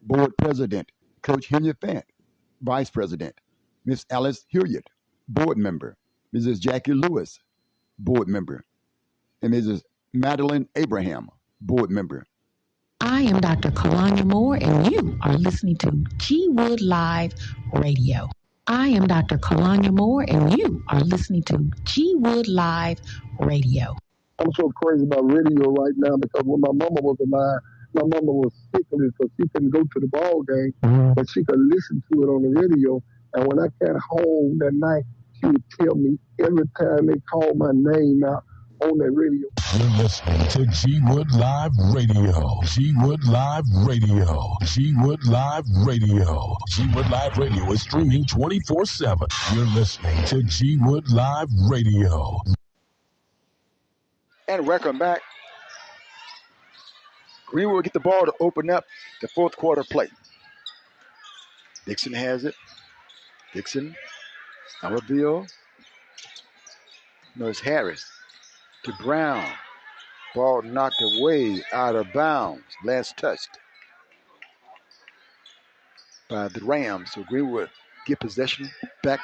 Board President. Coach Henry Fant, Vice President. Miss Alice Hilliard, Board Member. Mrs. Jackie Lewis, Board Member. And Mrs. Madeline Abraham, Board Member. I am Dr. Kalanya Moore, and you are listening to G-Wood Live Radio. I am Dr. Kalanya Moore, and you are listening to G-Wood Live Radio. I'm so crazy about radio right now because when my mama was alive, my mama was sick of it, so she couldn't go to the ball game, but she could listen to it on the radio. And when I got home that night, she would tell me every time they called my name out on that radio. You're listening to G-Wood Live Radio. G-Wood Live Radio. G-Wood Live Radio. G-Wood Live Radio is streaming 24/7. You're listening to G-Wood Live Radio. And welcome back. Greenwood get the ball to open up the fourth quarter play. Dixon has it. Dixon, Somerville. No, it's Harris to Brown. Ball knocked away out of bounds. Last touched by the Rams. So Greenwood get possession back.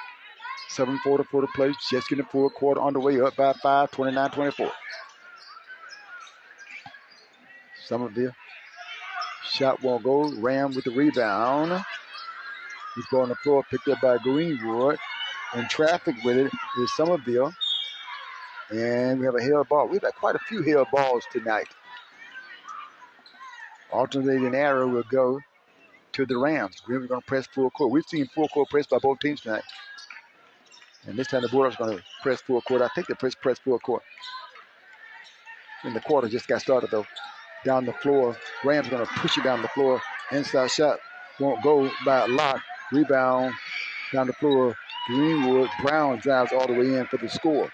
7:40 for the play. Just getting the fourth quarter underway. Up by 5, 29-24. Somerville. Shot won't go. Ram with the rebound. He's ball on the floor, picked up by Greenwood. In traffic with it is Somerville. And we have a held ball. We've got quite a few held balls tonight. Alternating arrow will go to the Rams. Greenwood's going to press full court. We've seen full court press by both teams tonight. And this time the Bulldogs are going to press full court. I think they press full court. And the quarter just got started, though. Down the floor. Rams going to push it down the floor. Inside shot won't go by a lot. Rebound down the floor. Greenwood. Brown drives all the way in for the score.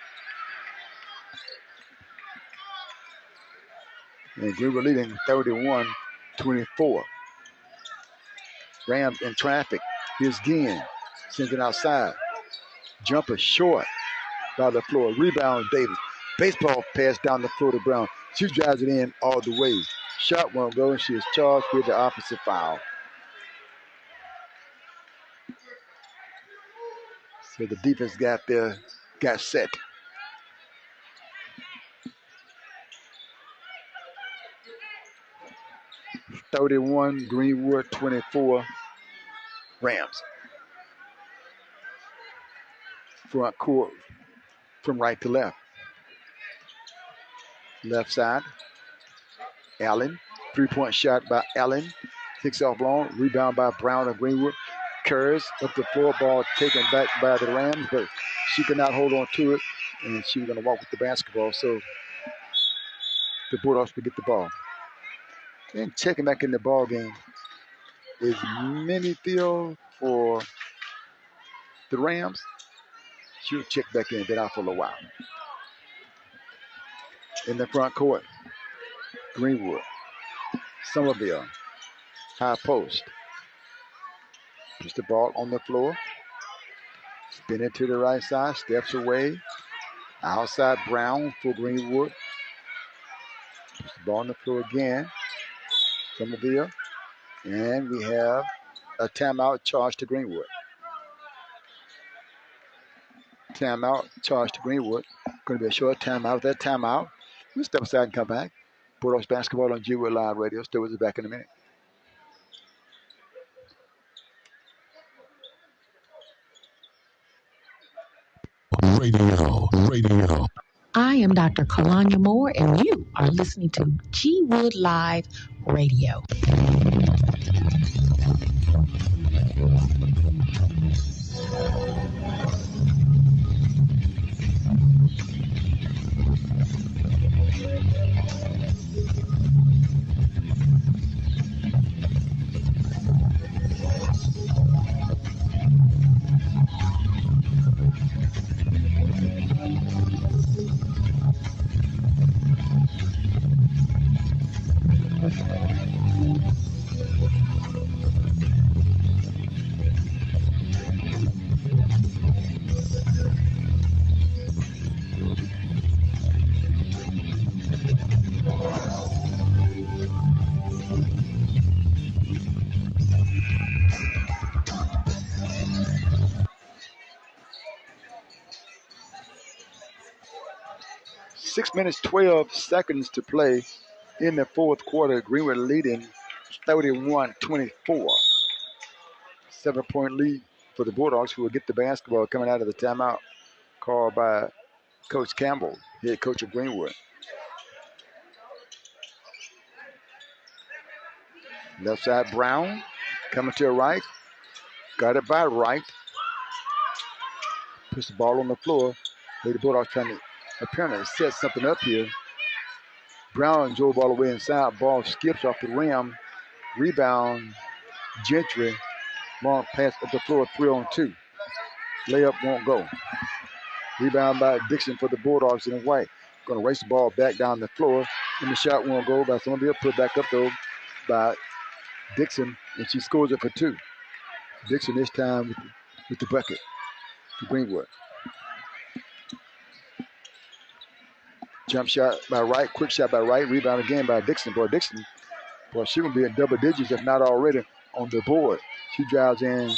And Greenwood leading 31-24. Rams in traffic. Here's Ginn. Sends it outside. Jumper short by the floor. Rebound Davis. Baseball pass down the floor to Brown. She drives it in all the way. Shot won't go, and she is charged with the offensive foul. So the defense got set. (31) Greenwood, 24 Rams. Front court from right to left. Left side. Allen. 3-point shot by Allen. Kicks off long. Rebound by Brown and Greenwood. Curves up the floor. Ball taken back by the Rams, but she could not hold on to it, and she was going to walk with the basketball. So the Bulldogs will get the ball. And checking back in the ball game is Minifield for the Rams. She'll check back in, been out for a little while. In the front court, Greenwood, Somerville, high post. Puts the ball on the floor. Spin it to the right side, steps away. Outside Brown for Greenwood. Puts the ball on the floor again. Somerville. And we have a timeout charge to Greenwood. Timeout charge to Greenwood. Going to be a short timeout. That timeout We'll step aside and come back. Bulldogs basketball on G-Wood Live Radio. Still with us back in a minute. Radio. I am Dr. Kalanya Moore, and you are listening to G Wood Live Radio. Six minutes, 12 seconds to play in the fourth quarter. Greenwood leading 31-24. 7-point lead for the Bulldogs, who will get the basketball coming out of the timeout called by Coach Campbell, head coach of Greenwood. Left side, Brown coming to the right. Got it by Wright. Puts the ball on the floor. The Bulldogs trying to apparently set something up here. Brown drove all the way inside. Ball skips off the rim. Rebound, Gentry. Long pass up the floor, 3-on-2. Layup won't go. Rebound by Dixon for the Bulldogs in white. Going to race the ball back down the floor. And the shot won't go by somebody. Put back up though by Dixon. And she scores it for 2. Dixon this time with the bucket for Greenwood. Jump shot by Wright. Quick shot by Wright. Rebound again by Dixon. Dixon, she will be in double digits if not already on the board. She drives in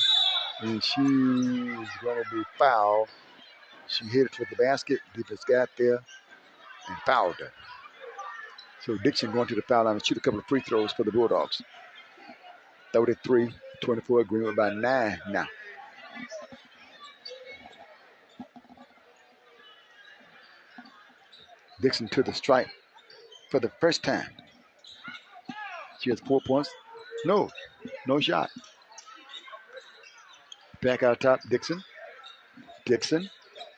and she's going to be fouled. She hit it for the basket. Deepest got there and fouled her. So Dixon going to the foul line and shoot a couple of free throws for the Bulldogs. 33-24, Greenwood by 9 now. Dixon to the strike for the first time. She has 4 points. No shot. Back out top, Dixon. Dixon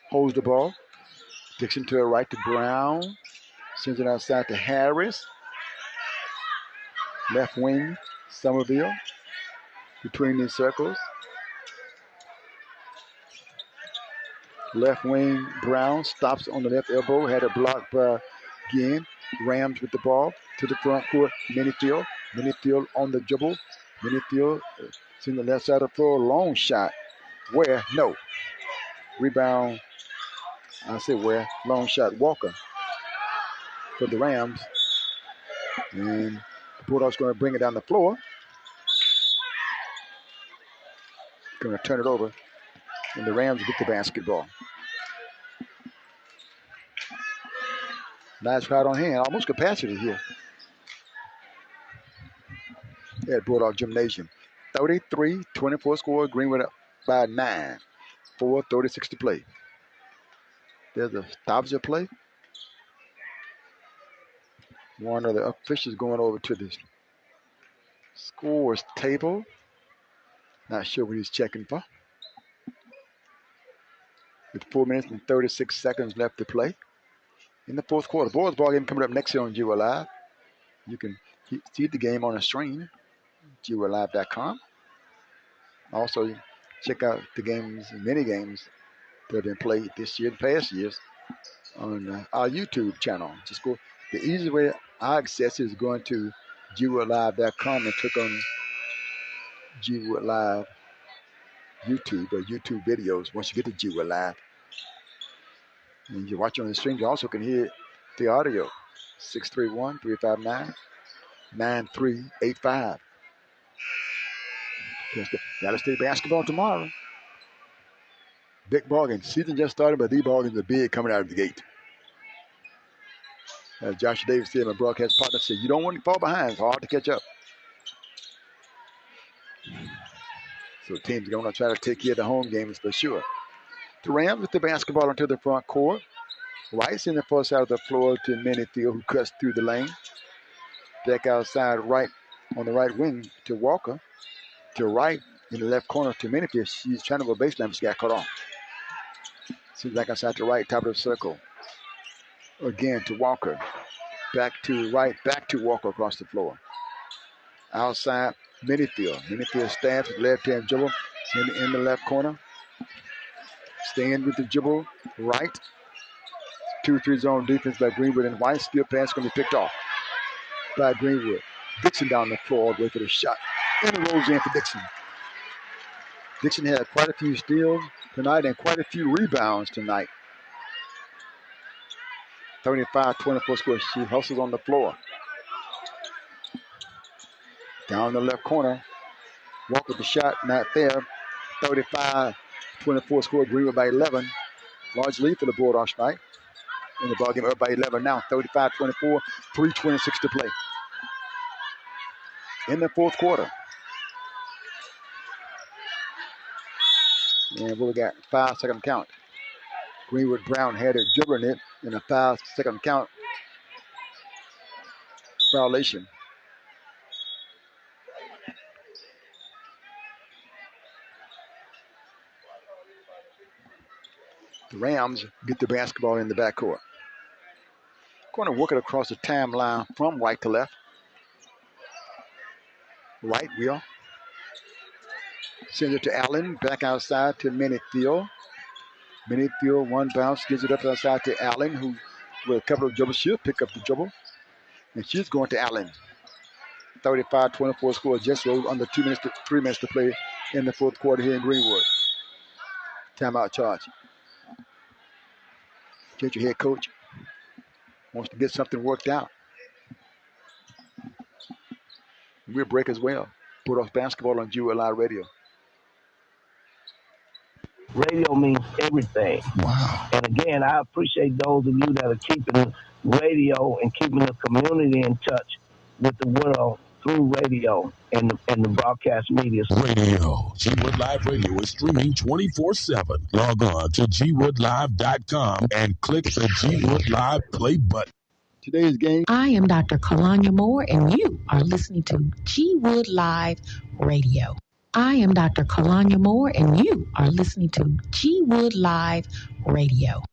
holds the ball. Dixon to the right to Brown. Sends it outside to Harris. Left wing, Somerville. Between these circles. Left wing, Brown stops on the left elbow. Had it blocked by Ginn. Rams with the ball to the front court. Minifield. Minifield on the dribble. Minifield to the left side of the floor. Long shot. Where? No. Rebound. I say where? Long shot. Walker for the Rams. And the Bulldogs going to bring it down the floor. Going to turn it over. And the Rams get the basketball. Nice crowd on hand. Almost capacity here at Bulldog Gymnasium. 33-24 score. Greenwood up by 9. 4:36 to play. There's a stoppage of play. One of the officials going over to the scores table. Not sure what he's checking for. With 4 minutes and 36 seconds left to play in the fourth quarter. Boys ball game coming up next year on G-Wood Live. You can see the game on the stream, GWoodLive.com. Also, check out the games, many games that have been played this year and past years on our YouTube channel. Just go. The easiest way I access is going to GWoodLive.com and click on G-Wood Live YouTube or YouTube videos once you get to G-Wood Live. And you're watching on the stream, you also can hear the audio. 631-359-9385. Dallas State basketball tomorrow. Big ball game. Season just started, but these ball games are big coming out of the gate. As Josh Davis said, my broadcast partner said, you don't want to fall behind. It's hard to catch up. So teams going to try to take care of the home games for sure. The Rams with the basketball into the front court. Rice in the far side of the floor to Manyfield, who cuts through the lane. Back outside right on the right wing to Walker. To right in the left corner to Manyfield. She's trying to go baseline, but she got cut off. She's back outside to right, top of the circle. Again to Walker. Back to right, back to Walker across the floor. Outside, Manyfield. Manyfield stabs with left-hand dribble in the left corner. Staying with the dribble right. 2-3 zone defense by Greenwood and White. Skill pass going to be picked off by Greenwood. Dixon down the floor all the way for the shot. And it rolls in for Dixon. Dixon had quite a few steals tonight and quite a few rebounds tonight. 35-24 score. She hustles on the floor. Down the left corner. Walk with the shot, not there. 35-24 score. Greenwood by 11. Large lead for the Bulldogs tonight. In the ballgame, up by 11 now. 35-24, 3:26 to play. In the fourth quarter. And we got 5-second count. Greenwood Brown had it dribbling it in a 5-second count violation. The Rams get the basketball in the backcourt. Going to work it across the timeline from right to left. Right wheel. Sends it to Allen. Back outside to Manyfield. Manyfield, one bounce, gives it up outside to Allen, who with a couple of dribbles, she'll pick up the dribble. And she's going to Allen. 35-24 score, just rolled under 3 minutes to play in the fourth quarter here in Greenwood. Timeout charge. Get your head coach. Wants to get something worked out. We'll break as well. Put off basketball on Jewel Live Radio. Radio means everything. Wow. And again, I appreciate those of you that are keeping radio and keeping the community in touch with the world through radio and the broadcast media. Radio. Gwood Live Radio is streaming 24/7. Log on to gwoodlive.com and click the Gwood Live play button. Today's game. I am Dr. Kalanya Moore, and you are listening to Gwood Live Radio. I am Dr. Kalanya Moore, and you are listening to Gwood Live Radio.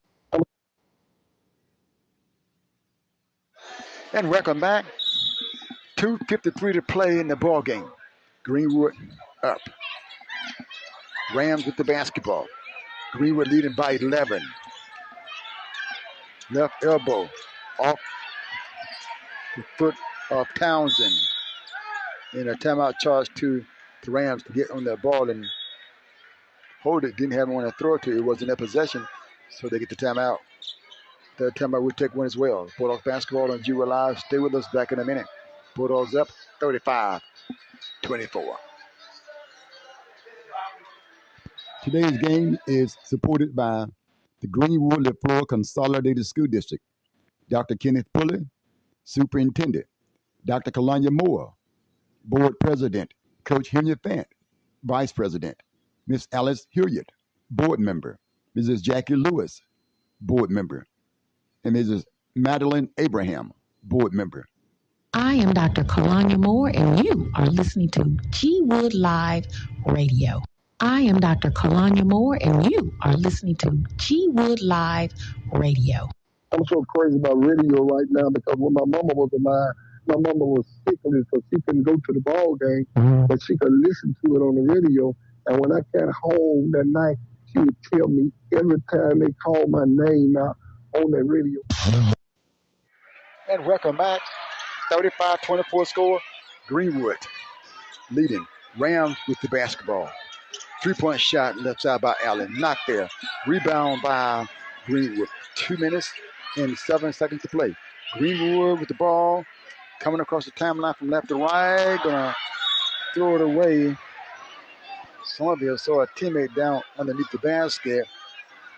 And welcome back. 2:53 to play in the ball game. Greenwood up. Rams with the basketball. Greenwood leading by 11. Left elbow off the foot of Townsend. And a timeout charge to the Rams to get on the ball and hold it. Didn't have one to throw it to. It was in their possession, so they get the timeout. The timeout will take one as well. Bulldogs basketball on Jewel Live. Stay with us, back in a minute. Bulldogs up 35-24. Today's game is supported by the Greenwood LaFleur Consolidated School District. Dr. Kenneth Pulley, Superintendent. Dr. Kalanya Moore, Board President. Coach Henry Fant, Vice President. Miss Alice Hilliard, Board Member. Mrs. Jackie Lewis, Board Member. And Mrs. Madeline Abraham, Board Member. I am Dr. Kalanya Moore, and you are listening to Gwood Live Radio. I am Dr. Kalanya Moore, and you are listening to Gwood Live Radio. I'm so crazy about radio right now because when my mama was alive, my mama was sickly, so she couldn't go to the ball game, but she could listen to it on the radio. And when I got home that night, she would tell me every time they called my name out on that radio. And welcome back. 35-24 score. Greenwood leading. Rams with the basketball. 3-point shot left side by Allen. Not there. Rebound by Greenwood. 2 minutes and 7 seconds to play. Greenwood with the ball. Coming across the timeline from left to right. Gonna throw it away. Somerville saw a teammate down underneath the basket.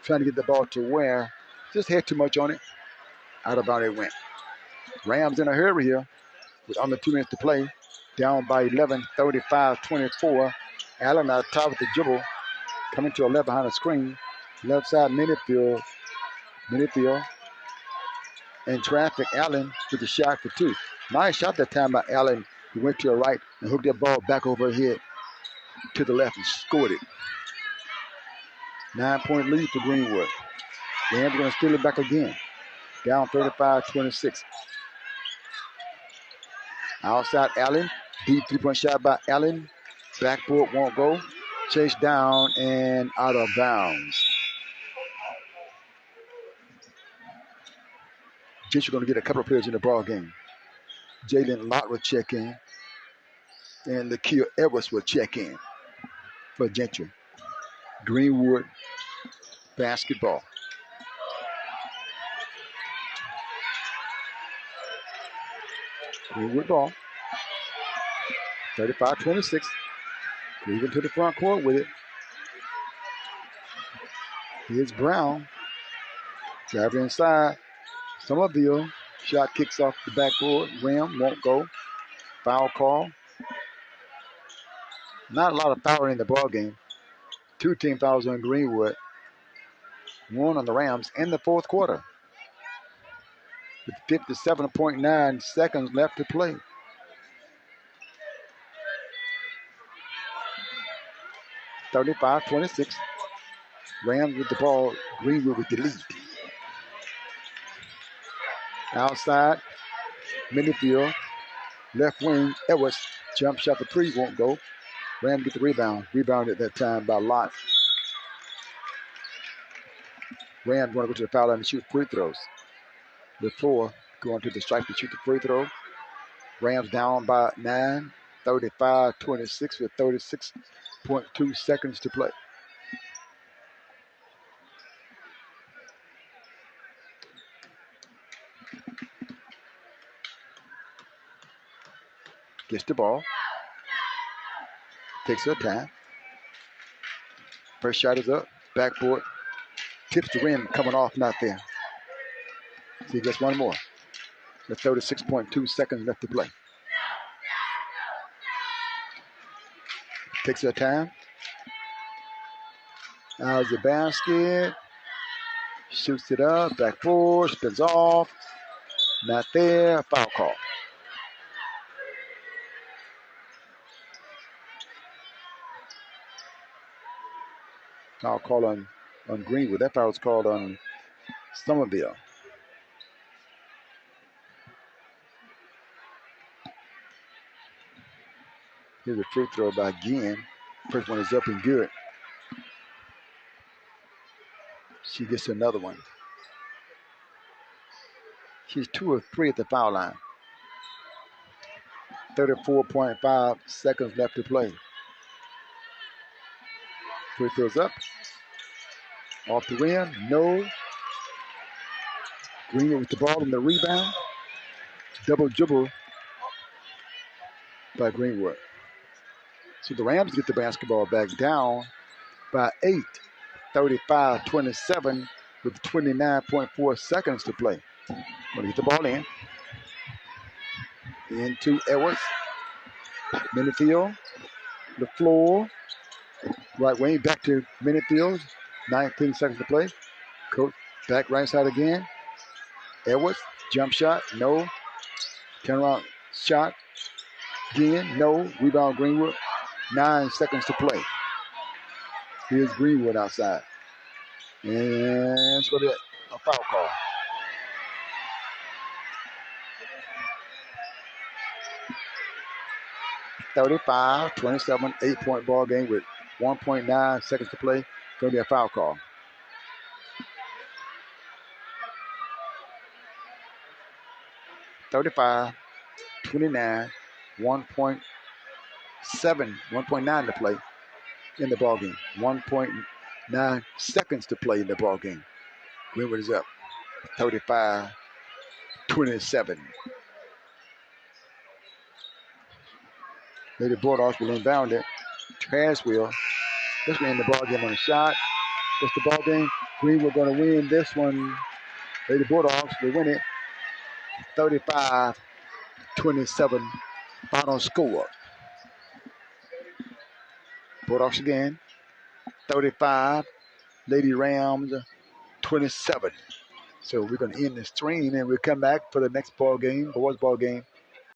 Trying to get the ball to where. Just had too much on it. Out of bounds it went. Rams in a hurry here with under 2 minutes to play. Down by 11, 35-24. Allen out top with the dribble. Coming to a left behind the screen. Left side, Minifield. In traffic, Allen with the shot for 2. Nice shot that time by Allen. He went to the right and hooked that ball back over her head to the left and scored it. 9-point lead for Greenwood. Rams going to steal it back again. Down 35-26. Outside Allen. Deep 3-point shot by Allen. Backboard won't go. Chased down and out of bounds. Gentry going to get a couple of players in the ball game. Jalen Lott will check in. And Lakia Edwards will check in for Gentry. Greenwood basketball. Greenwood ball. 35-26. Cleveland to the front court with it. Here's Brown. Driving inside. Somerville. Shot kicks off the backboard. Rim won't go. Foul call. Not a lot of power in the ball game. 2 team fouls on Greenwood. 1 on the Rams in the fourth quarter. With 57.9 seconds left to play. (35-26). Rams with the ball. Greenwood with the lead. Outside, Minifield. Left wing, Edwards. Jump shot for 3 won't go. Rams get the rebound. Rebounded at that time by Lott. Rams going to go to the foul line and shoot free throws. Before going to the stripe to shoot the free throw. Rams down by 9. 35-26 with 36.2 seconds to play. Gets the ball. Takes her time. First shot is up. Backboard. Tips the rim. Coming off. Not there. So he gets one more. With 36.2 seconds left to play. Takes her time. Out of the basket. Shoots it up. Backboard. Spins off. Not there. Foul call. Foul call on Greenwood. That foul was called on Somerville. Here's a free throw by Ginn. First one is up and good. She gets another one. She's 2 of 3 at the foul line. 34.5 seconds left to play. Free throws up. Off the rim. No. Greenwood with the ball in the rebound. Double dribble by Greenwood. So the Rams get the basketball back down by 8. 35-27 with 29.4 seconds to play. Going to get the ball in. Into Edwards. Minifield. The floor. Right wing back to Minifield. 19 seconds to play. Coach back right side again. Edwards. Jump shot. No. Turnaround shot. Again. No. Rebound Greenwood. 9 seconds to play. Here's Greenwood outside. And it's going to be a foul call. (35-27), 8-point ball game with 1.9 seconds to play. Going to be a foul call. (35-29), 1.9 to play in the ball game. 1.9 seconds to play in the ball game. Greenwood is up. 35-27. Lady Bulldogs will inbound it. Traswell. This one in the ball game on a shot. That's the ball game. Greenwood going to win this one. Lady Bulldogs will win it. 35-27 final score. Bulldogs again. 35. Lady Rams 27. So we're going to end the stream and we'll come back for the next ball game, boys ball game,